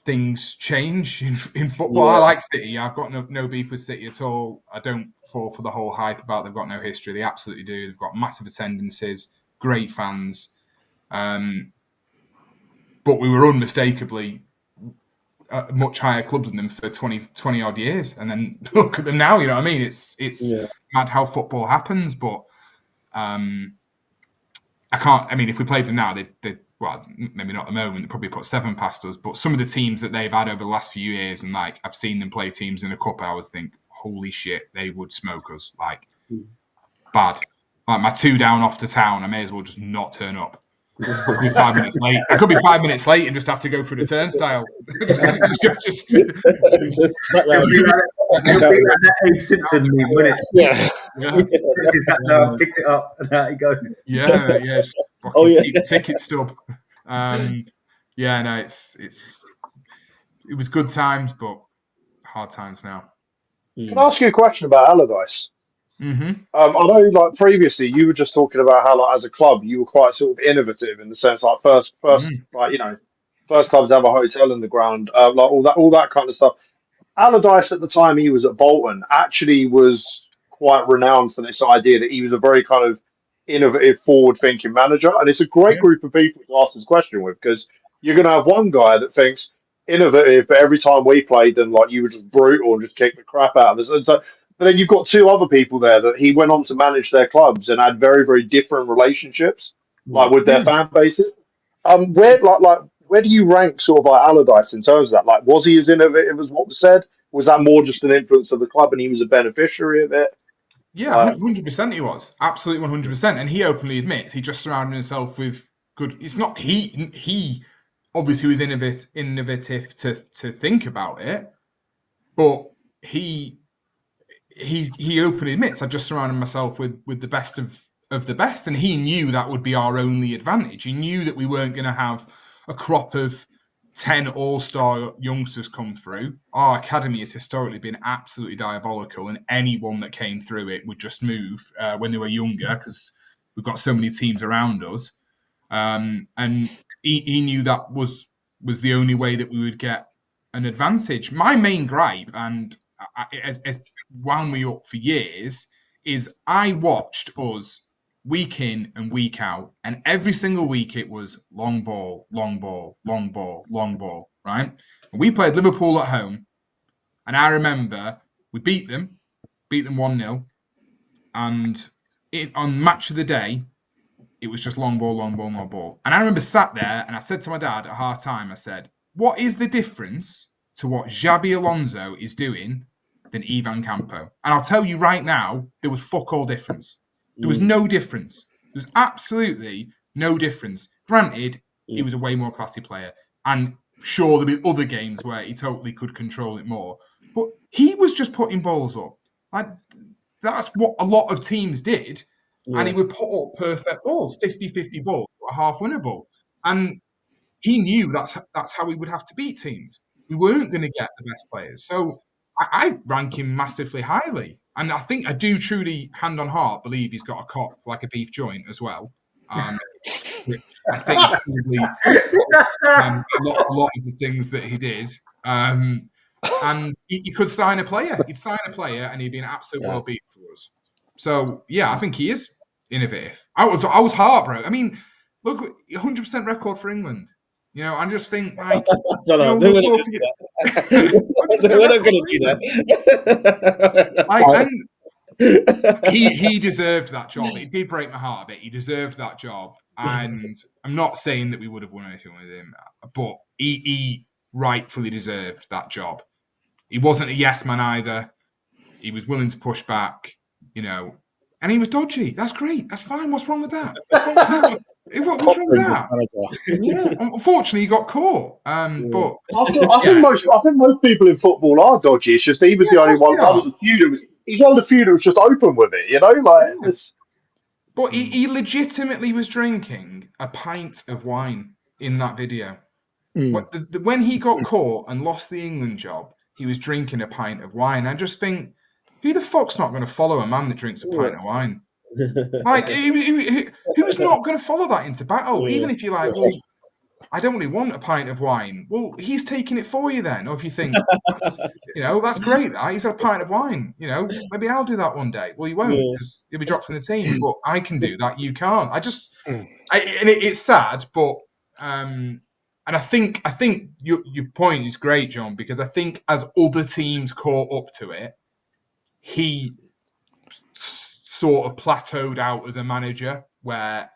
things change in football. I like City. I've got no beef with City at all. I don't fall for the whole hype about they've got no history. They absolutely do. They've got massive attendances, great fans. But we were unmistakably a much higher club than them for 20 odd years. And then look at them now, you know what I mean? It's mad how football happens, but I can't, if we played them now, they well, maybe not at the moment, they probably put 7 past us, but some of the teams that they've had over the last few years, and like I've seen them play teams in a cup, I would think, holy shit, they would smoke us, like bad. like my 2 down off to town, I may as well just not turn up. I could be 5 minutes late. I could be 5 minutes late and just have to go through the turnstile. just It'll be like that Abe Simpson meme, wouldn't it? Yeah. His hat down, picked it up, and out he goes. Yeah. Just fucking keep the ticket stub. Yeah, no, it was good times, but hard times now. Can I ask you a question about Allardyce? Mm-hmm. I know, like previously, you were just talking about how, like, as a club, you were quite sort of innovative in the sense, like first, like first clubs have a hotel in the ground, like all that kind of stuff. Allardyce at the time he was at Bolton actually was quite renowned for this idea that he was a very kind of innovative, forward-thinking manager, and it's a great group of people to ask this question with because you're going to have one guy that thinks innovative, but every time we played them, like you were just brutal and just kicked the crap out of us, and so. But then you've got two other people there that he went on to manage their clubs and had very, very different relationships, like with their fan bases. Where do you rank sort of like Allardyce in terms of that? Like, was he as innovative as what was said? Was that more just an influence of the club and he was a beneficiary of it? Yeah, 100% he was. Absolutely 100%. And he openly admits he just surrounded himself with good... It's not... He obviously was innovative to think about it, but he openly admits I just surrounded myself with the best of the best, and he knew that would be our only advantage. He knew that we weren't going to have a crop of 10 all-star youngsters come through. Our academy has historically been absolutely diabolical, and anyone that came through it would just move when they were younger because we've got so many teams around us. And he knew that was the only way that we would get an advantage. My main gripe, and as wound me up for years, is I watched us week in and week out, and every single week it was long ball, long ball, long ball, long ball, right? And we played Liverpool at home, and I remember we beat them 1-0, and on match of the day, it was just long ball, long ball, long ball. And I remember sat there, and I said to my dad at half time, I said, what is the difference to what Xabi Alonso is doing than Ivan Campo? And I'll tell you right now, there was fuck all difference. There was no difference. There was absolutely no difference. Granted, he was a way more classy player. And sure, there'll be other games where he totally could control it more. But he was just putting balls up. Like, that's what a lot of teams did. Yeah. And he would put up perfect balls, 50-50 balls, a half winnable. And he knew that's how we would have to beat teams. We weren't going to get the best players. So I rank him massively highly. And I think I do truly, hand on heart, believe he's got a cock like a beef joint as well. Which I think probably a lot of the things that he did. And he could sign a player. He'd sign a player and he'd be an absolute world beater for us. So, yeah, I think he is innovative. I was heartbroken. I mean, look, 100% record for England. You know, I just think, like... We're not going to do that. He deserved that job. It did break my heart a bit. He deserved that job. And I'm not saying that we would have won anything with him, but he rightfully deserved that job. He wasn't a yes man either. He was willing to push back, you know, and he was dodgy. That's great. That's fine. What's wrong with that? What's wrong with that? Yeah, unfortunately, he got caught. But I think most people in football are dodgy. It's just he was the only one. He's one of the few that was just open with it. You know, like this. But he legitimately was drinking a pint of wine in that video. When he got caught and lost the England job, he was drinking a pint of wine. I just think, who the fuck's not going to follow a man that drinks a pint of wine? Like, who's not going to follow that into battle? Even if you're like, well, I don't really want a pint of wine. Well, he's taking it for you then. Or if you think, you know, that's great, that. He's had a pint of wine. You know, maybe I'll do that one day. Well, you won't because you'll be dropped from the team. But I can do that. You can't. It's sad, but... And I think your point is great, John, because I think as other teams caught up to it, he sort of plateaued out as a manager, where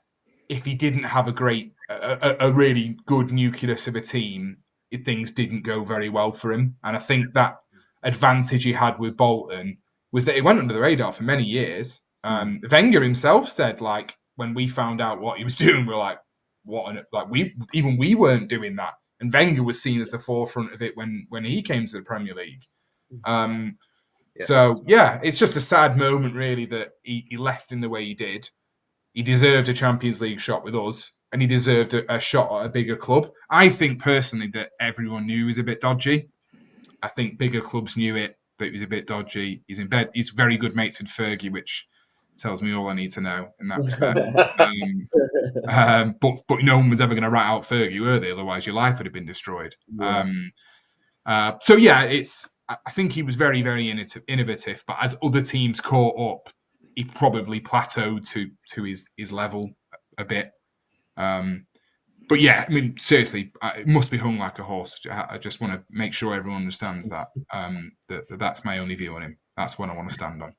if he didn't have a really good nucleus of a team, things didn't go very well for him. And I think that advantage he had with Bolton was that he went under the radar for many years. Wenger himself said, like, when we found out what he was doing, we're like, what? We weren't doing that. And Wenger was seen as the forefront of it when he came to the Premier League. So, yeah, it's just a sad moment, really, that he left in the way he did. He deserved a Champions League shot with us, and he deserved a shot at a bigger club. I think, personally, that everyone knew he was a bit dodgy. I think bigger clubs knew it, that he was a bit dodgy. He's in bed. He's very good mates with Fergie, which tells me all I need to know in that respect. But no one was ever going to rat out Fergie, were they? Otherwise, your life would have been destroyed. So yeah, I think he was very, very innovative. But as other teams caught up, he probably plateaued to his level a bit. But yeah, I mean, seriously, it must be hung like a horse. I just want to make sure everyone understands that. That's my only view on him. That's what I want to stand on.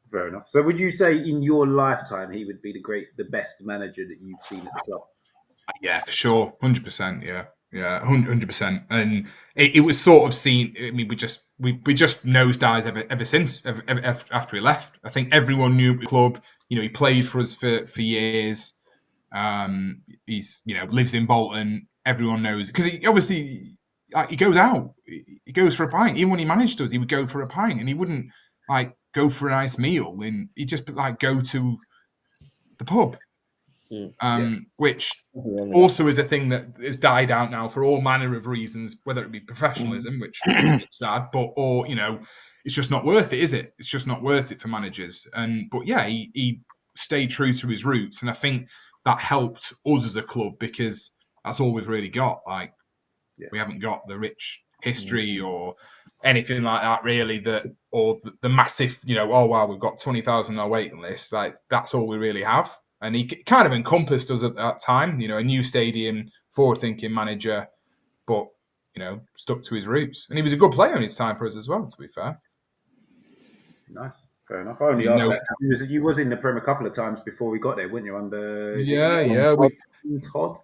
Fair enough. So, would you say in your lifetime he would be the best manager that you've seen at the club? Yeah, for sure, 100%. Yeah, 100%. And it was sort of seen. I mean, we just nosedives ever since after he left. I think everyone knew the club. You know, he played for us for years. He's lives in Bolton. Everyone knows because he obviously he goes out. He goes for a pint. Even when he managed us, he would go for a pint, and he wouldn't like go for a nice meal. And he'd just like go to the pub. Which also is a thing that has died out now for all manner of reasons, whether it be professionalism, which is a bit sad, or it's just not worth it, is it? It's just not worth it for managers. But yeah, he stayed true to his roots, and I think that helped us as a club because that's all we've really got. Like we haven't got the rich history or anything like that, really. Or the massive, oh wow, we've got 20,000 on our waiting list. Like that's all we really have. And he kind of encompassed us at that time, a new stadium, forward-thinking manager, but, stuck to his roots. And he was a good player in his time for us as well, to be fair. Nice. Fair enough. I only asked that. You was in the Prem a couple of times before we got there, weren't you? Under Todd?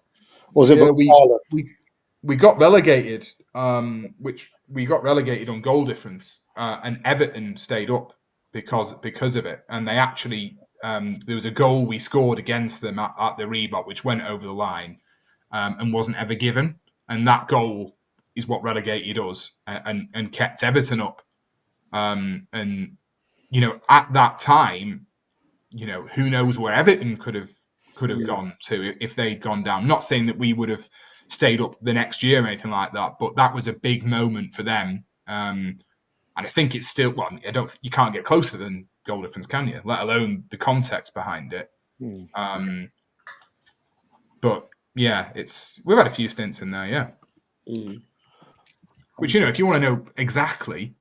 Was it we got relegated, which we got relegated on goal difference, and Everton stayed up because of it. And they actually... there was a goal we scored against them at the Reebok, which went over the line and wasn't ever given. And that goal is what relegated us and kept Everton up. And, at that time, who knows where Everton could have gone to if they'd gone down. Not saying that we would have stayed up the next year or anything like that, but that was a big moment for them. And I think it's still, you can't get closer than goal difference, can you? Let alone the context behind it. But yeah, we've had a few stints in there, yeah. Which if you want to know exactly,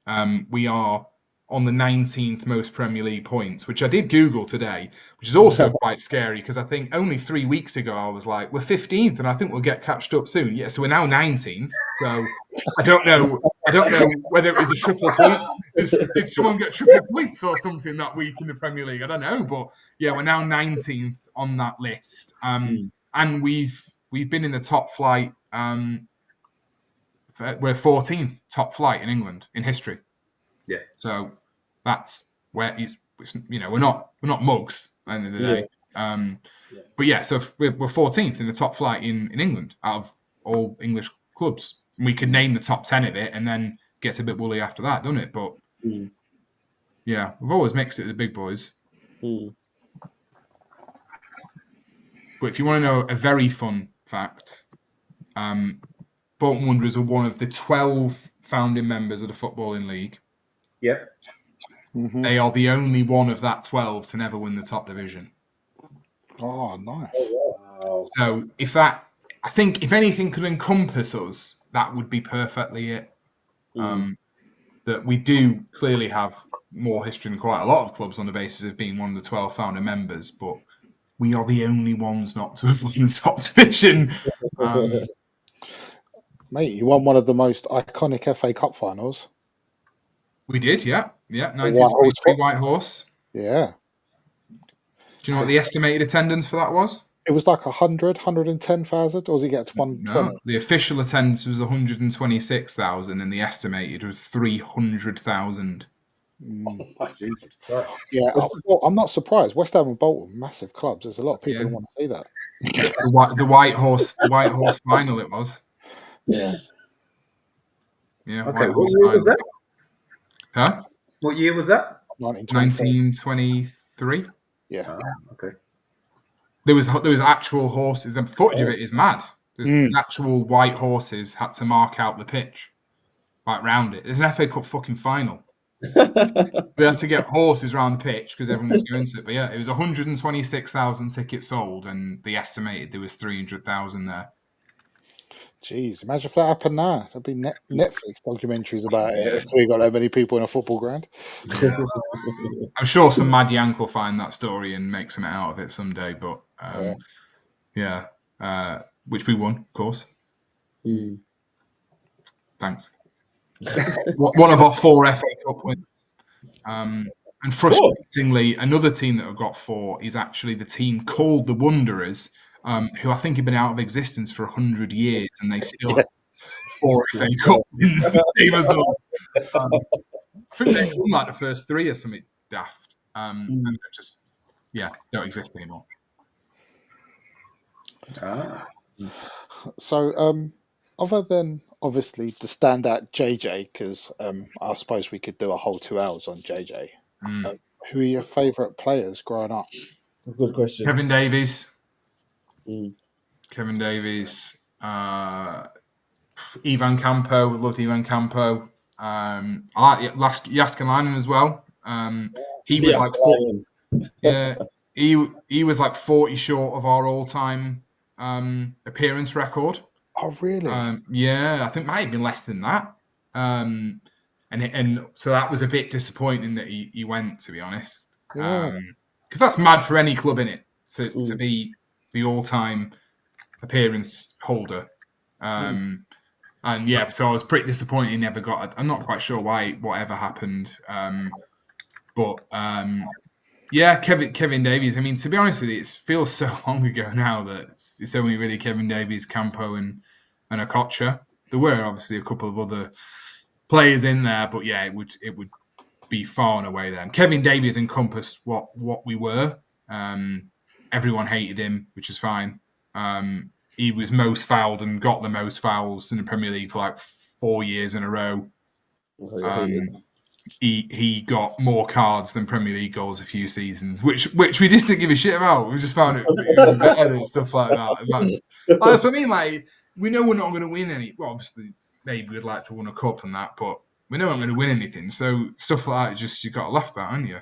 we are on the 19th most Premier League points, which I did Google today, which is also quite scary because I think only 3 weeks ago I was like, we're 15th, and I think we'll get catched up soon. Yeah, so we're now 19th. So I don't know whether it was a triple points. Did someone get triple points or something that week in the Premier League? I don't know, but yeah, we're now 19th on that list, and we've been in the top flight. We're 14th top flight in England in history. Yeah. So that's where we're not mugs at the end of the day. But yeah, so we're 14th in the top flight in England out of all English clubs. We could name the top 10 of it and then gets a bit woolly after that, doesn't it? But yeah, we've always mixed it with the big boys. But if you want to know a very fun fact, Bolton Wanderers are one of the 12 founding members of the Footballing League. Yep. They are the only one of that 12 to never win the top division. Oh, nice. Wow. So I think if anything could encompass us, that would be perfectly it. That we do clearly have more history than quite a lot of clubs on the basis of being one of the 12 founder members, but we are the only ones not to have won the top division. Mate, you won one of the most iconic FA Cup finals. We did, yeah. 1923 White Horse. Yeah. Do you know what the estimated attendance for that was? It was like 100, 110,000, or was it get to 120? No, the official attendance was 126,000 and the estimated was 300,000. Jesus Christ. Yeah, I'm not surprised. West Ham and Bolton, massive clubs. There's a lot of people who want to see that. The White Horse final it was. Yeah. Yeah, Okay, White what Horse year was final. that? Huh? What year was that? 1923. Yeah. Okay. There was actual horses. The footage of it is mad. There's actual white horses had to mark out the pitch, like round it. There's an FA Cup fucking final. We had to get horses around the pitch because everyone was going to it. But yeah, it was 126,000 tickets sold, and they estimated there was 300,000 there. Jeez, imagine if that happened now. There'd be Netflix documentaries about it if we got that many people in a football ground. Yeah. I'm sure some mad yank will find that story and make something out of it someday. But which we won, of course. Thanks. One of our 4 FA Cup wins. And frustratingly, another team that have got 4 is actually the team called the Wanderers, who I think have been out of existence for 100 years, and they still have 4 FA Cup wins, same as us. I think they've won like the first 3 or something daft, and they just don't exist anymore. So, other than obviously the standout JJ, because I suppose we could do a whole 2 hours on JJ. Who are your favourite players growing up? That's a good question. Kevin Davies. Mm. Ivan Campo. Loved Ivan Campo. I like Jaskalainen as well. He was like 40, he was like 40 short of our all-time appearance record. Oh, really? I think it might have been less than that. And so that was a bit disappointing that he went, to be honest. Because that's mad for any club, innit? To be the all-time appearance holder. So I was pretty disappointed he never got it. I'm not quite sure whatever happened. Kevin Davies. I mean, to be honest with you, it feels so long ago now that it's only really Kevin Davies, Campo, and Okocha. There were obviously a couple of other players in there, but yeah, it would be far and away then. Kevin Davies encompassed what we were. Everyone hated him, which is fine. He was most fouled and got the most fouls in the Premier League for like 4 years in a row. He got more cards than Premier League goals a few seasons, which we just didn't give a shit about. We just found it better and stuff like that. And that's what I mean. Like, we know we're not going to win any. Well, obviously, maybe we'd like to win a cup and that, but we know we're not going to win anything. So stuff like that, just you got to laugh about, haven't you?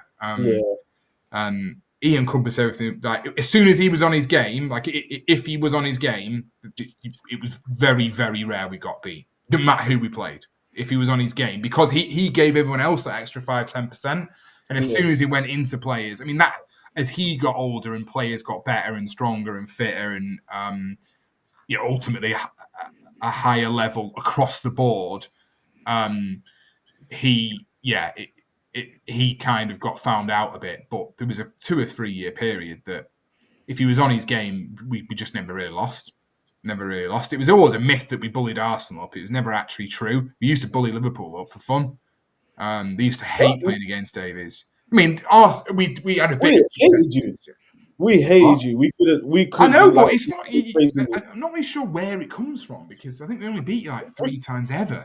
And he encompassed everything. Like, as soon as he was on his game, like if he was on his game, it was very, very rare we got beat. Didn't matter who we played. If he was on his game, because he gave everyone else that extra 5-10%. And as soon as he went into players, I mean, that as he got older and players got better and stronger and fitter and ultimately a higher level across the board, he kind of got found out a bit. But there was a 2 or 3 year period that if he was on his game, we just never really lost. It was always a myth that we bullied Arsenal up. It was never actually true. We used to bully Liverpool up for fun. They used to hate playing against Davies. I mean, we had a bit. We hated you. We couldn't. I know, but it's not. I'm not really sure where it comes from because I think we only beat you like 3 times ever.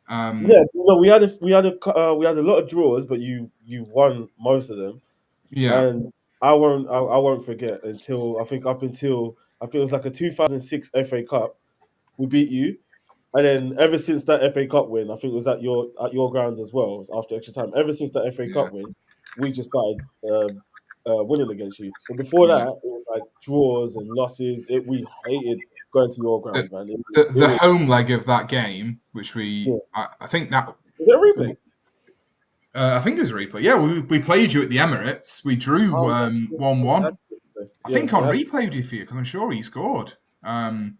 We had a lot of draws, but you won most of them. Yeah, and I won't forget until I think it was like a 2006 FA Cup. We beat you, and then ever since that FA Cup win, I think it was at your ground as well. It was after extra time. Ever since that FA Cup win, we just started winning against you. But before that, it was like draws and losses. We hated going to your ground, man. The home leg of that game, which I think that was it a replay. I think it was a replay. Yeah, we played you at the Emirates. We drew 1-1. I think on replay we for you because I'm sure he scored. And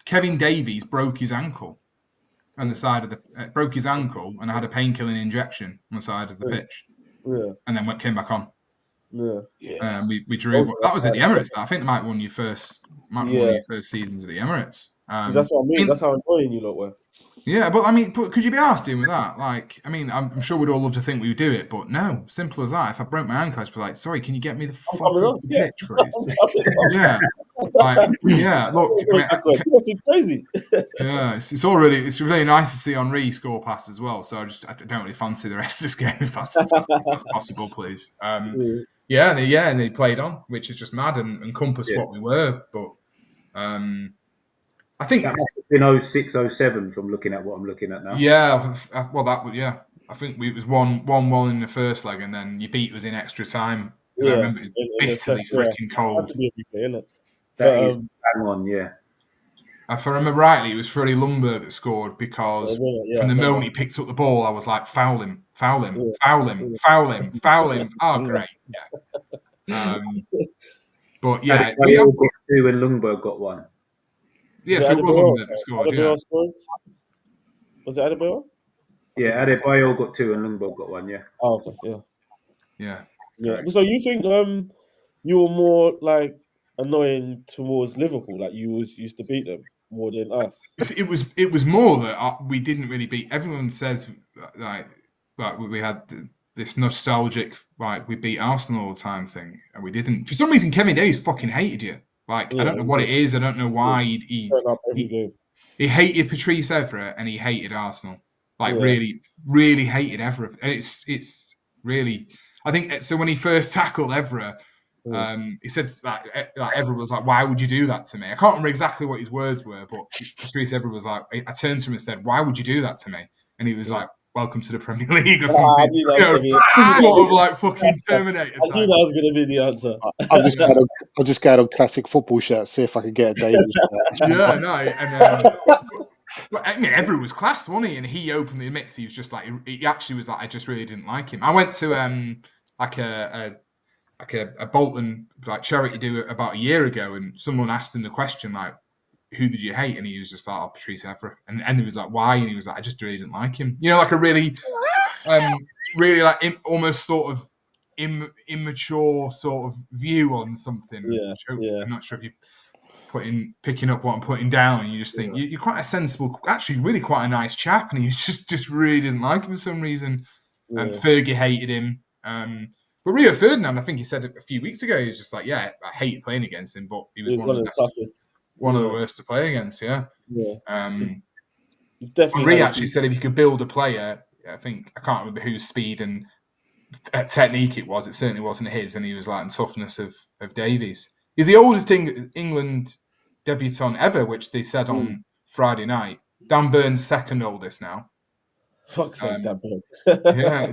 Kevin Davies broke his ankle on the side of broke his ankle and had a painkilling injection on the side of the pitch. Yeah, and then came back on. Yeah. We drew. That was at the Emirates. I think they might have won your first seasons at the Emirates. That's what I mean. That's how annoying you lot were. Yeah, but I mean, could you be asked doing with that? Like, I mean, I'm sure we'd all love to think we would do it, but no, simple as that. If I broke my ankle, I'd be like, sorry, can you get me the fuck coming off on. the Yeah. pitch, please? I'm coming on. Yeah, like, yeah. Look, I mean, That's crazy. yeah, it's really nice to see Henri score pass as well. So I don't really fancy the rest of this game if that's possible, please. Yeah, and they played on, which is just mad and encompassed what we were. But I think that must have been 06, 07 from looking at what I'm looking at now. Yeah, well, that would I think it was 1-1 in the first leg, and then you beat us in extra time. Because I remember it was bitterly freaking cold. That be a replay, isn't it? That is bang on, yeah. If I remember rightly, it was Freddie Lumberg that scored because from the moment he picked up the ball, I was like, foul him, foul him, foul him, foul him, foul him. Oh, great, yeah. But yeah, we all got 2 and Lundberg got 1. Yeah, so it was Lumberg that scored. Yeah. Was it Adebayor? Yeah, Adebayor got 2 and Lundberg got 1. Yeah. Oh, okay, yeah. Right. So you think you were more like annoying towards Liverpool, like you used to beat them more than us? It was more that we didn't really beat. Everyone says like we had this nostalgic we beat Arsenal all the time thing, and we didn't. For some reason, Kevin Davies fucking hated you. Like I don't know what it is. I don't know why he hated Patrice Evra and he hated Arsenal. Like really, really hated Evra, and it's really. I think so. When he first tackled Evra, he said like Evra was like, "Why would you do that to me?" I can't remember exactly what his words were, but Patrice Evra was like, I turned to him and said, "Why would you do that to me?" And he was like, "Welcome to the Premier League" or something. Sort of like fucking Terminator. I knew that was going to be the answer. I'll just go on classic football shirt, see if I can get a Davies shirt. Yeah, no, and. I mean, Evra was class, wasn't he? And he openly admits he was just like he actually was like I just really didn't like him. I went to like a Bolton like charity do about a year ago, and someone asked him the question like, "Who did you hate?" And he was just like, "Oh, Patrice Evra." And he was like, "Why?" And he was like, "I just really didn't like him." You know, like a really, really like almost sort of immature sort of view on something. I'm not sure if you. Picking up what I'm putting down, and you just think you're quite a sensible, actually really quite a nice chap, and he just really didn't like him for some reason. And Fergie hated him. But Rio Ferdinand, I think he said a few weeks ago, he was just like, I hated playing against him, but he was one of the toughest, one of the worst to play against. Henri actually said if you could build a player, I can't remember whose speed and technique it was. It certainly wasn't his, and he was like in toughness of Davies. He's the oldest England debutant ever, which they said on Friday night. Dan Burns' second oldest now. Fuck's sake, Dan Burns.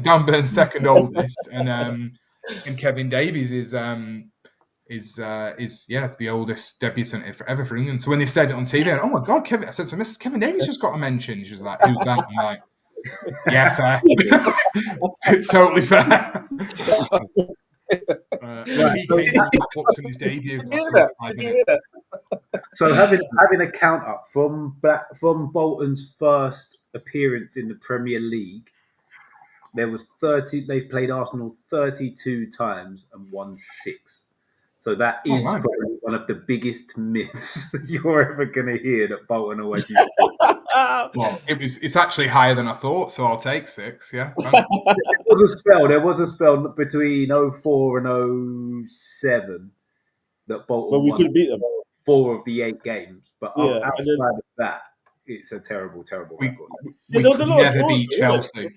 Dan Burns' second oldest, and Kevin Davies is the oldest debutant ever for England. So when they said it on TV, oh my god, I said to Mrs. Kevin Davies just got a mention. She was like, "Who's that?" I'm like, "Yeah, fair, totally fair." He came up in his debut after 5 minutes. So having a count up from Bolton's first appearance in the Premier League, there was 30. They've played Arsenal 32 times and won 6. So that is probably one of the biggest myths you're ever going to hear, that Bolton away. Well, it's actually higher than I thought, so I'll take 6. Yeah. There was a spell between 04 and 07 that Bolton we could beat them 4 of the 8 games, but outside of that, it's a terrible record. We there was a lot never of draws, beat Chelsea.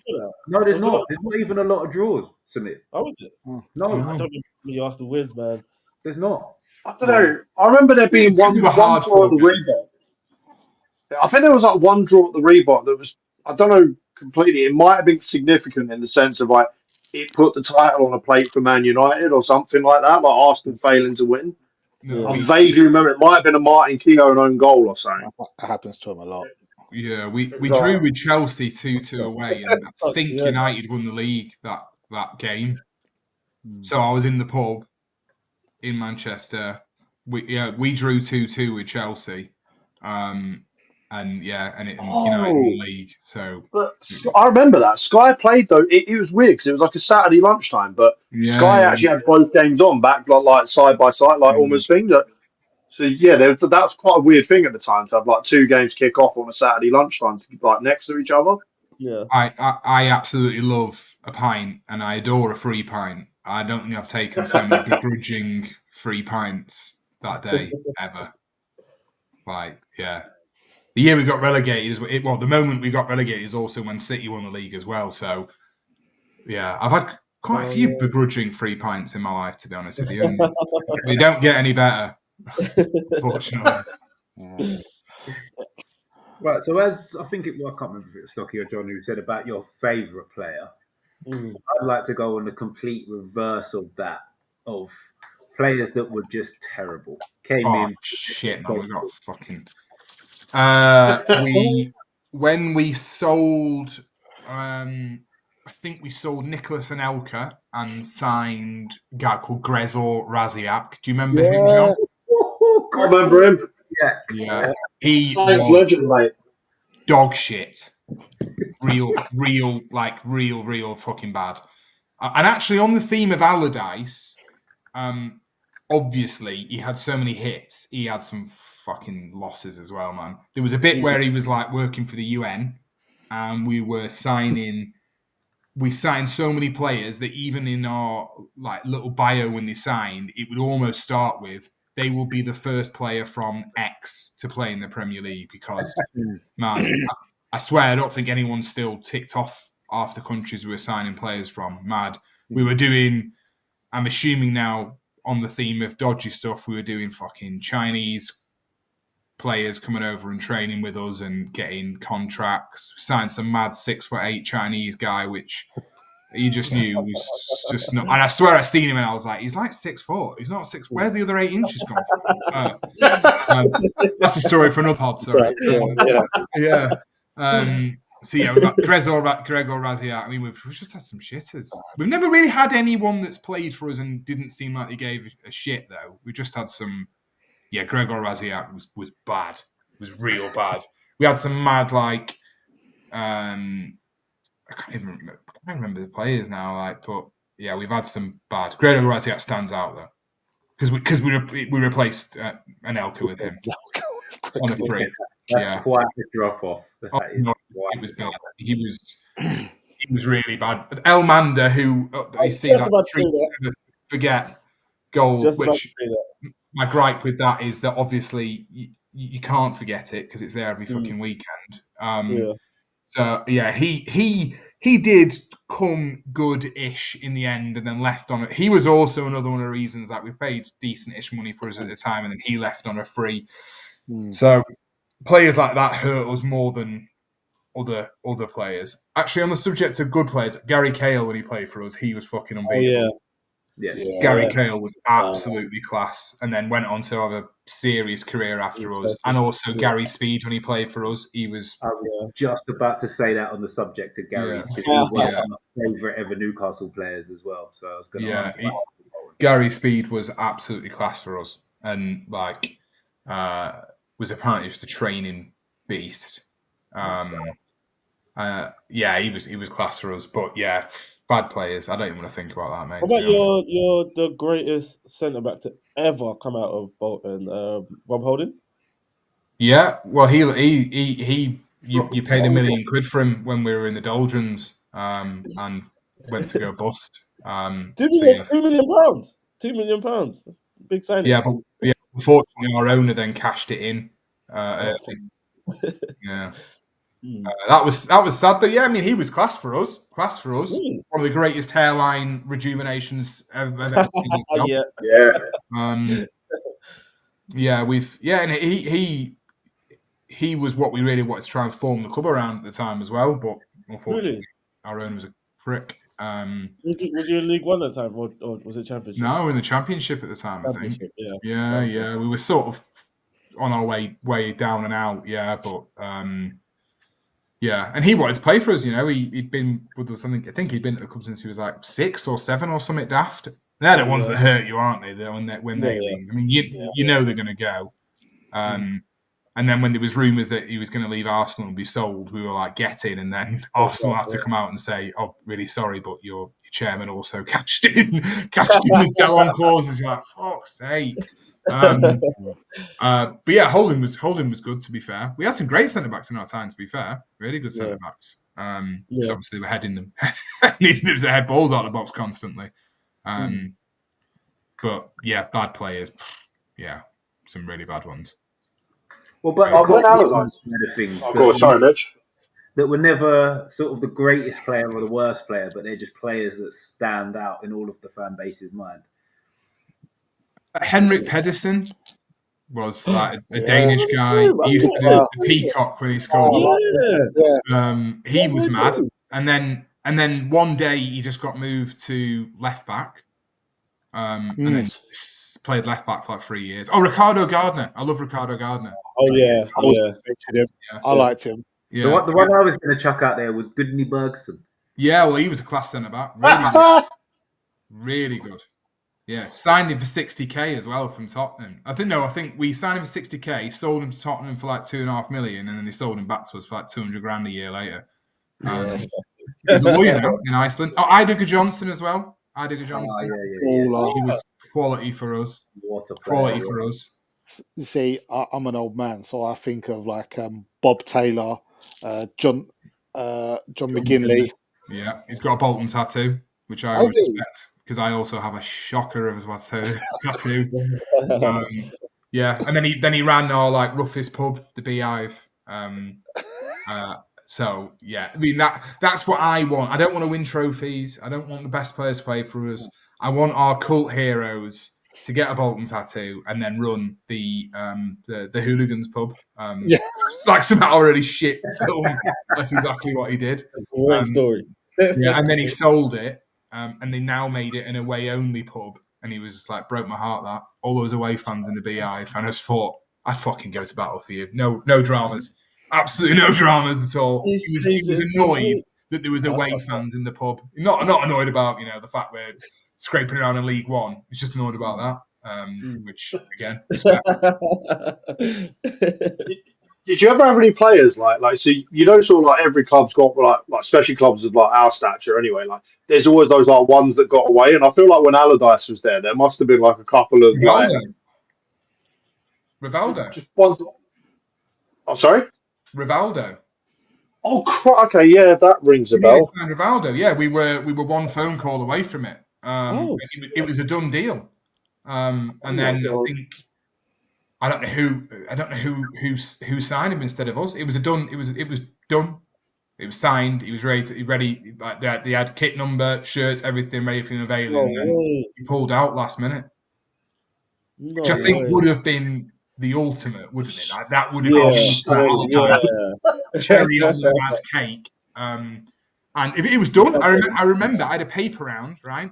No, there's not. There's not even a lot of draws, Samir. How is it? No, I don't think Arsenal wins, man. There's not. I don't know. I remember there being one draw at the Reebok. I think there was like one draw at the Reebok that was, I don't know completely. It might have been significant in the sense of like it put the title on a plate for Man United or something like that, like Arsenal failing to win. No, I vaguely remember it might have been a Martin Keown own goal or something. That happens to him a lot. Yeah, we drew with Chelsea 2-2 away, and I think United won the league that game. So I was in the pub in Manchester. We drew 2-2 with Chelsea, and United won the league. So, but I remember that Sky played though. It was weird because it was like a Saturday lunchtime, but Sky actually had both games on back like side by side, like almost thing. So yeah, that's quite a weird thing at the time to have like 2 games kick off on a Saturday lunchtime to be like next to each other. Yeah. I absolutely love a pint and I adore a free pint. I don't think I've taken so many begrudging free pints that day ever. Like, yeah. The year we got relegated the moment we got relegated is also when City won the league as well. So, yeah, I've had quite a few begrudging free pints in my life, to be honest with you. And they don't get any better, unfortunately. Yeah. Right, so as I think I can't remember if it was Stocky or John who said about your favourite player. I'd like to go on the complete reverse of that, of players that were just terrible. Came Oh in. shit, man! We got fucking. When we sold, I think we sold Nicholas Anelka and signed a guy called Grezor Raziak. Do you remember him, John? I remember him. Yeah, he Science was legend, mate. dog shit. Real fucking bad. And actually, on the theme of Allardyce, obviously he had so many hits. He had some fucking losses as well, man. There was a bit where he was like working for the UN, and we signed so many players that even in our like little bio when they signed, it would almost start with they will be the first player from X to play in the Premier League because, man, I swear I don't think anyone's still ticked off half the countries we were signing players from. Mad. We were doing, I'm assuming now on the theme of dodgy stuff, we were doing fucking Chinese players coming over and training with us and getting contracts. Signed some mad 6'8" Chinese guy, which you just knew was just not. And I swear I seen him and I was like, he's like 6'4". He's not 6. Where's the other 8 inches come from? That's a story for another pod. Sorry. Yeah. So yeah, we've got Gregor Raziak. I mean, we've just had some shitters. We've never really had anyone that's played for us and didn't seem like they gave a shit though. We just had some. Yeah, Gregor Raziak was bad. It was real bad. We had some mad like. I can't remember the players now. Like, but yeah, we've had some bad. Gregor Raziak stands out though because we replaced Anelka with him on a free. That's quite a drop off. No, it was bad. He was really bad. Elmander, who you see that forget goal, which my gripe with that is that obviously you can't forget it because it's there every fucking weekend. So yeah, he did come good-ish in the end, and then left on it. He was also another one of the reasons that we paid decent-ish money for us at the time, and then he left on a free. So players like that hurt us more than other players. Actually, on the subject of good players, Gary Cahill, when he played for us, he was fucking unbeatable. Gary Cahill was absolutely class, and then went on to have a serious career after us. And also Gary Speed, when he played for us, he was. I was just about to say that on the subject of Gary's because he was one of my favourite ever Newcastle players as well. So I was going to ask. Gary Speed was absolutely class for us, and like was apparently just a training beast. He was class for us, but yeah, bad players. I don't even want to think about that, mate. What about you're the greatest centre back to ever come out of Bolton, Rob Holding? Yeah, well, you paid £1 million for him when we were in the doldrums, and went to go bust. £2 million. £2 million. That's a big signing. Yeah, but unfortunately, our owner then cashed it in. That was sad, but yeah, I mean, he was class for us. Really? One of the greatest hairline rejuvenations ever. And he was what we really wanted to try and form the club around at the time as well, but unfortunately, our owner was a prick. Was you in League One at the time, or was it Championship? No, we were in the Championship at the time, I think. Yeah. We were sort of on our way down and out, but and he wanted to play for us. You know, he'd been with us. I think he'd been at the club since he was like 6 or 7 or something daft. They're the ones that hurt you, aren't they? When they leave. I mean, you know they're going to go. And then when there was rumours that he was going to leave Arsenal and be sold, we were like, get in. And then Arsenal had to come out and say, oh, really sorry, but your chairman also cashed in the sell-on clauses. You're like, fuck's sake. But yeah, Holding was good. To be fair, we had some great centre backs in our time. To be fair, really good centre backs. Because obviously we're heading them, needing them to head balls out of the box constantly. But yeah, bad players. Yeah, some really bad ones. Well, but When the Allardyce, side of things of course, sorry, Mitch. that were never sort of the greatest player or the worst player, but they're just players that stand out in all of the fan base's mind. Henrik Pedersen was like a Danish guy. He used to do the peacock when he scored. He was mad, and then one day he just got moved to left back, and then played left back for like 3 years. Oh, Ricardo Gardner! I love Ricardo Gardner. Oh yeah, I liked him. Yeah, The one I was going to chuck out there was Gudni Bergson. Yeah, well, he was a class centre back. Really good. Yeah, signed him for 60k as well from Tottenham. I think we signed him for 60k, sold him to Tottenham for like 2.5 million, and then they sold him back to us for like 200 grand a year later. He's a lawyer now in Iceland. Oh, Idager Johnson as well. Idager Johnson. He was quality for us. Quality for us. You see, I'm an old man, so I think of like Bob Taylor, John McGinley. Yeah, he's got a Bolton tattoo, which I always expect because I also have a shocker of a tattoo. Yeah, and then he ran our like roughest pub, the Beehive. So yeah, I mean that's what I want. I don't want to win trophies. I don't want the best players to play for us. I want our cult heroes to get a Bolton tattoo and then run the Hooligans pub. It's like some already shit film. That's exactly what he did. Great story. Yeah, and then he sold it, and they now made it an away-only pub. And he was just like, broke my heart that. All those away fans in the Beehive. And I just thought, I'd fucking go to battle for you. No dramas. Absolutely no dramas at all. He was annoyed that there was away fans in the pub. Not annoyed about, the fact we're scraping around in League One. He's just annoyed about that, which, again, respect. Did you ever have any players like so sort of like every club's got like especially clubs of like our stature anyway, like there's always those like ones that got away, and I feel like when Allardyce was there must have been like a couple of Rivaldo. Just ones. I'm sorry? Rivaldo. Oh, okay, yeah, that rings a bell. Rivaldo, yeah, we were one phone call away from it. It was a done deal, and then I think I don't know who signed him instead of us. It was done. It was done. It was signed. He was ready. Like they had kit number, shirts, everything ready for him availing. And he pulled out last minute, which I think would have been the ultimate, wouldn't it? Like, that would have been cherry on the mad cake. And if it was done, I remember I had a paper round, right?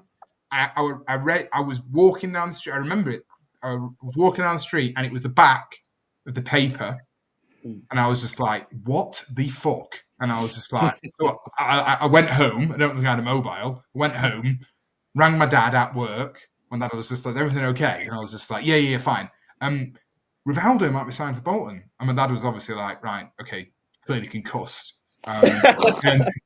I was walking down the street. I remember it. I was walking down the street, and it was the back of the paper, and I was just like, "What the fuck?" And I was just like, so I went home. I don't think I had a mobile. I went home, rang my dad at work. My dad was just like, "Everything okay?" And I was just like, "Yeah, fine." Rivaldo might be signed for Bolton, and my dad was obviously like, "Right, okay, clearly concussed." And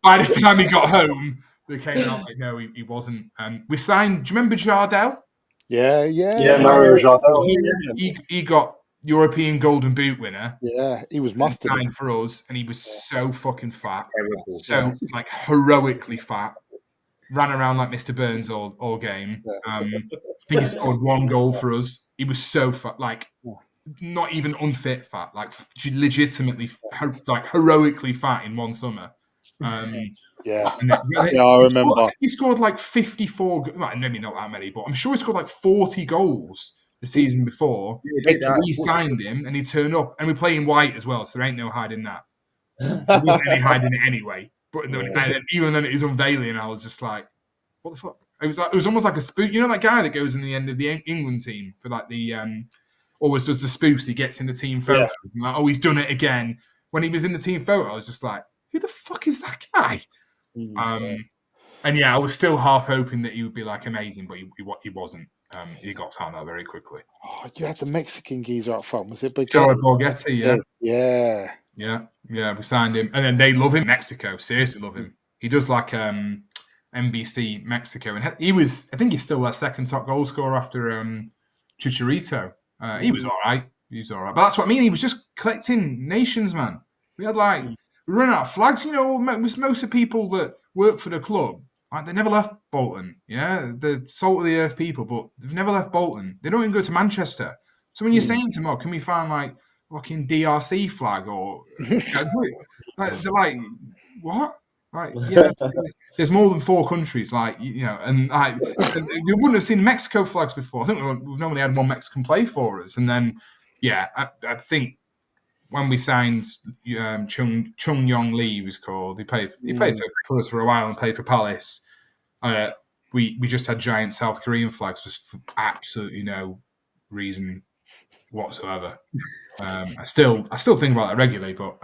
by the time he got home, they came out like, "No, he wasn't." We signed. Do you remember Jardel? Yeah, Mario Jardel. He got European Golden Boot winner. Yeah, he was mustard signed for us, and he was so fucking fat, so like heroically fat. Ran around like Mr. Burns all game. I think he scored 1 goal for us. He was so fat, like not even unfit fat, like legitimately like heroically fat in one summer. I remember. He scored like 54, well, maybe not that many, but I'm sure he scored like 40 goals the season before. We signed him, and he turned up, and we play in white as well, so there ain't no hiding that. There wasn't any hiding it anyway. But even then, it was unveiling. I was just like, "What the fuck?" It was almost like a spoof. You know that guy that goes in the end of the England team for like the always does the spoofs. He gets in the team photos. And like, he's done it again. When he was in the team photo, I was just like, "Who the fuck is that guy?" And yeah, I was still half hoping that he would be like amazing, but he wasn't. He got found out very quickly. Oh, you had the Mexican geezer up front, was it? Joe Borghetti, yeah. We signed him, and then they love him. Mexico, seriously love him. He does like NBC Mexico, and I think he's still their second top goal scorer after Chicharito. He was all right. But that's what I mean. He was just collecting nations, man. We had we run out of flags. Most of the people that work for the club, they never left Bolton. Yeah, the salt of the earth people, but they've never left Bolton. They don't even go to Manchester. So when you're saying to them, can we find fucking DRC flag or they're like, what? There's more than 4 countries, and you wouldn't have seen Mexico flags before. I think we've normally had one Mexican play for us, and then I think when we signed Chung Yong Lee, he was called. He played for us for a while and played for Palace. We just had giant South Korean flags for absolutely no reason whatsoever. I still think about that regularly, but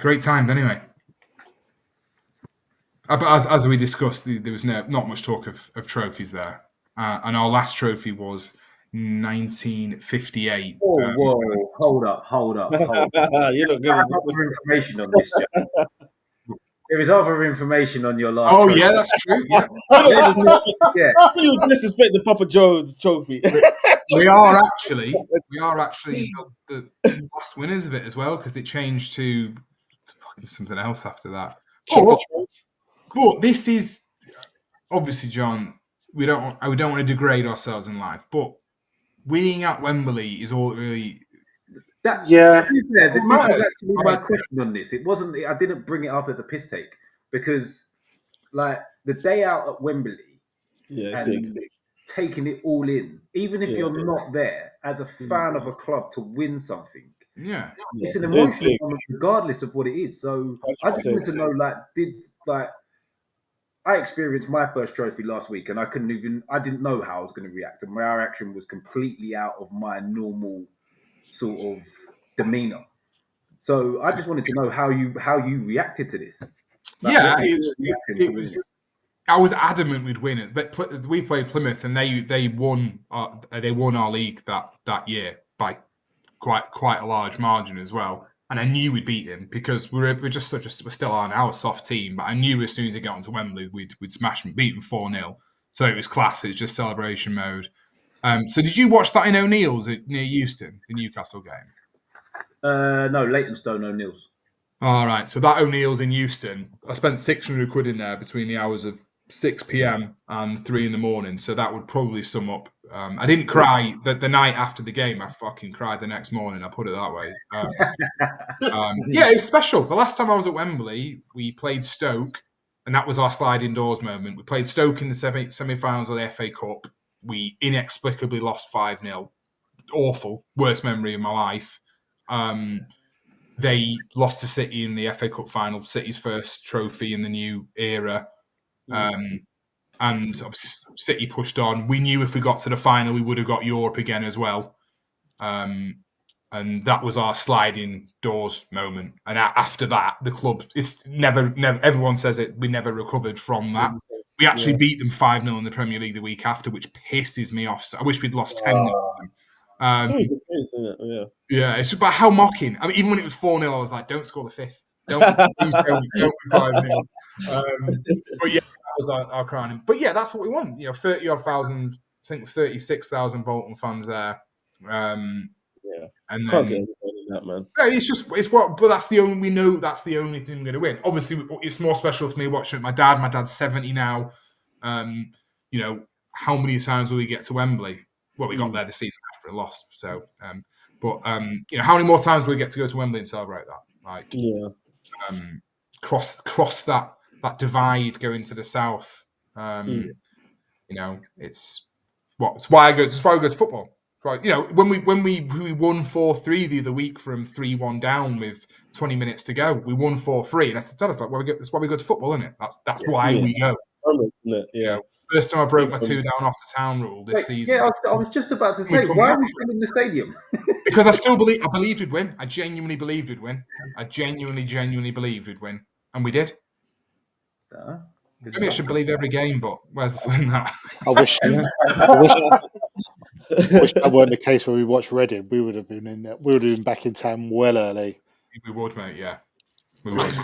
great time anyway. But as we discussed, there was not much talk of trophies there, and our last trophy was 1958. Whoa! Hold up! You look good. I have other information on this, Jack. There is other information on your last. Oh trophy. yeah, that's true. Yeah, You disrespect the Papa John's trophy. we are actually the last winners of it as well, because it changed to something else after that. But this is obviously, John. We don't want to degrade ourselves in life, but winning at Wembley is all really. This is actually my question on this. It wasn't. I didn't bring it up as a piss take because, the day out at Wembley, and taking it all in, even if you're not there, as a fan of a club to win something, it's an emotional moment regardless of what it is. So I just wanted to know, I experienced my first trophy last week, and I didn't know how I was going to react, and my reaction was completely out of my normal sort of demeanor. So I just wanted to know how you reacted to this. It was. I was adamant we'd win it. But we played Plymouth, and they won our league that year by quite a large margin as well. And I knew we'd beat them because we're just we're still on our soft team. But I knew as soon as they got onto Wembley, we'd smash them, beat them 4-0. So it was class. It was just celebration mode. So did you watch that in O'Neill's near Euston, the Newcastle game? No, Leytonstone O'Neill's. All right. So that O'Neill's in Euston, I spent 600 quid in there between the hours of 6 p.m. and 3 in the morning. So that would probably sum up. I didn't cry the night after the game. I fucking cried the next morning. I put it that way. It's special. The last time I was at Wembley, we played Stoke, and that was our sliding doors moment. We played Stoke in the semi-finals of the FA Cup. We inexplicably lost 5-0. Awful. Worst memory of my life. They lost to City in the FA Cup final, City's first trophy in the new era. And obviously City pushed on. We knew if we got to the final, we would have got Europe again as well. And that was our sliding doors moment. And after that, the club is never. Everyone says it. We never recovered from that. We actually beat them 5-0 in the Premier League the week after, which pisses me off. So I wish we'd lost 10-0. It's about how mocking. I mean, even when it was 4-0, I was like, "Don't score the fifth. Don't be 5-0." But yeah, that was our crowning. But yeah, that's what we want. 30-odd thousand. I think 36,000 Bolton fans there. And can't get any better than that, man. But that's the only we know. That's the only thing we're going to win. Obviously, it's more special for me watching it. My dad's 70 now. How many times will we get to Wembley? Well, we got there the season after and lost. So, how many more times will we get to go to Wembley and celebrate that? Cross that divide, go into the south. It's why I go. It's why we go to football. Right, when we won 4-3 the other week from 3-1 down with 20 minutes to go, we won 4-3, and that's why we go to football, isn't it? That's why we go. First time I broke my 2 down off the town rule this season. Yeah, I was just about to say, why are we still in the stadium? Because I believed we'd win. I genuinely believed we'd win. I genuinely believed we'd win, and we did. Maybe I should believe every game, but where's the fun in that? I wish that weren't the case when we watched Reading. We would have been in there. We would have been back in town well early. We would, mate. Yeah, we would.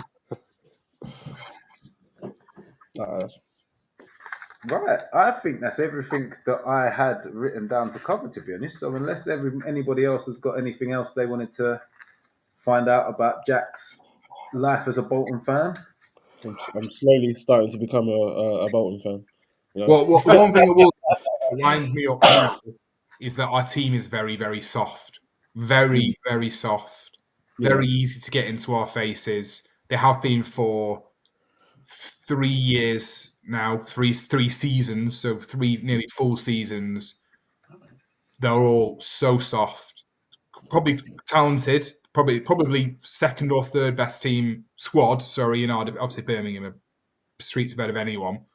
Right. I think that's everything that I had written down to cover, to be honest. So unless anybody else has got anything else they wanted to find out about Jack's life as a Bolton fan. I'm slowly starting to become a Bolton fan. You know? Well, the one thing that winds me up now is that our team is very, very soft. Very, very soft. Very easy to get into our faces. They have been for 3 years now, three seasons, so nearly full seasons. They're all so soft. Probably talented. Probably second or third best team squad. Sorry, you know, obviously Birmingham are streets ahead of anyone.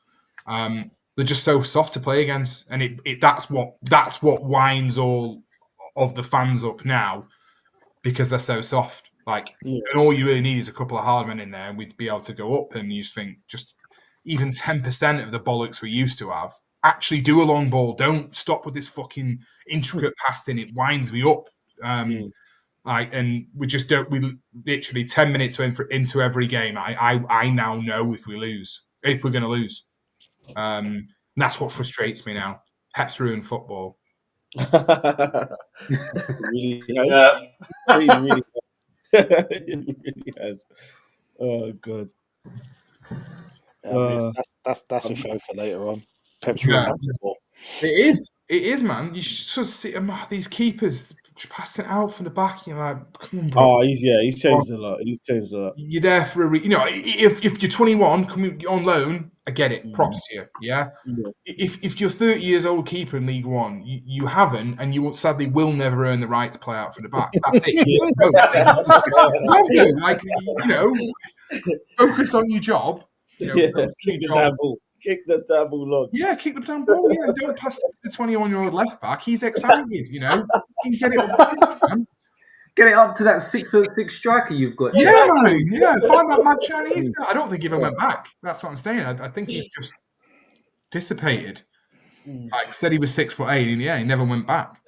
They're just so soft to play against, and that's what winds all of the fans up now because they're so soft. Like, and all you really need is a couple of hard men in there, and we'd be able to go up. And you just think, just even 10% of the bollocks we used to have. Actually, do a long ball. Don't stop with this fucking intricate passing. It winds me up. Like, and we just don't. We literally 10 minutes into every game. I now know if we're going to lose. And that's what frustrates me now. Pep's ruined football. Really has. Yeah. It really has. Oh god. Yeah, that's a show for later on. Pep's ruined football. It is, man. You should just see these keepers passing it out from the back. You're like, come on, bro. Oh, he's changed a lot. He's changed a lot. You're there for if you're 21, coming on loan, I get it. Props to you. Yeah. If you're 30 years old keeper in League One, you haven't, and you sadly will never earn the right to play out from the back. That's it. Like, focus on your job. Kick the damn ball long. Yeah, kick the damn ball. Yeah, don't pass it to the 21-year-old left back. He's excited. You can get it up. Get it up to that 6'6" striker you've got. Yeah, man. Yeah, find that mad Chinese guy. I don't think he ever went back. That's what I'm saying. I think he's just dissipated. Like, said he was 6'8", and he never went back.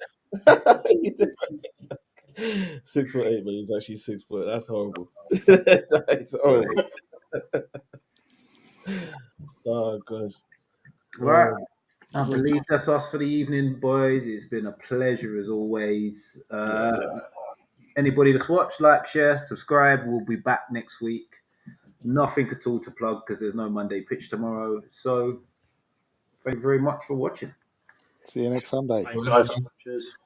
6'8", but he's actually 6 foot. That's horrible. That is horrible. Oh gosh. Right. I believe that's us for the evening, boys. It's been a pleasure as always. Anybody that's watched, like, share, subscribe. We'll be back next week. Nothing at all to plug because there's no Monday pitch tomorrow. So thank you very much for watching. See you next Sunday. Thanks, guys. Cheers.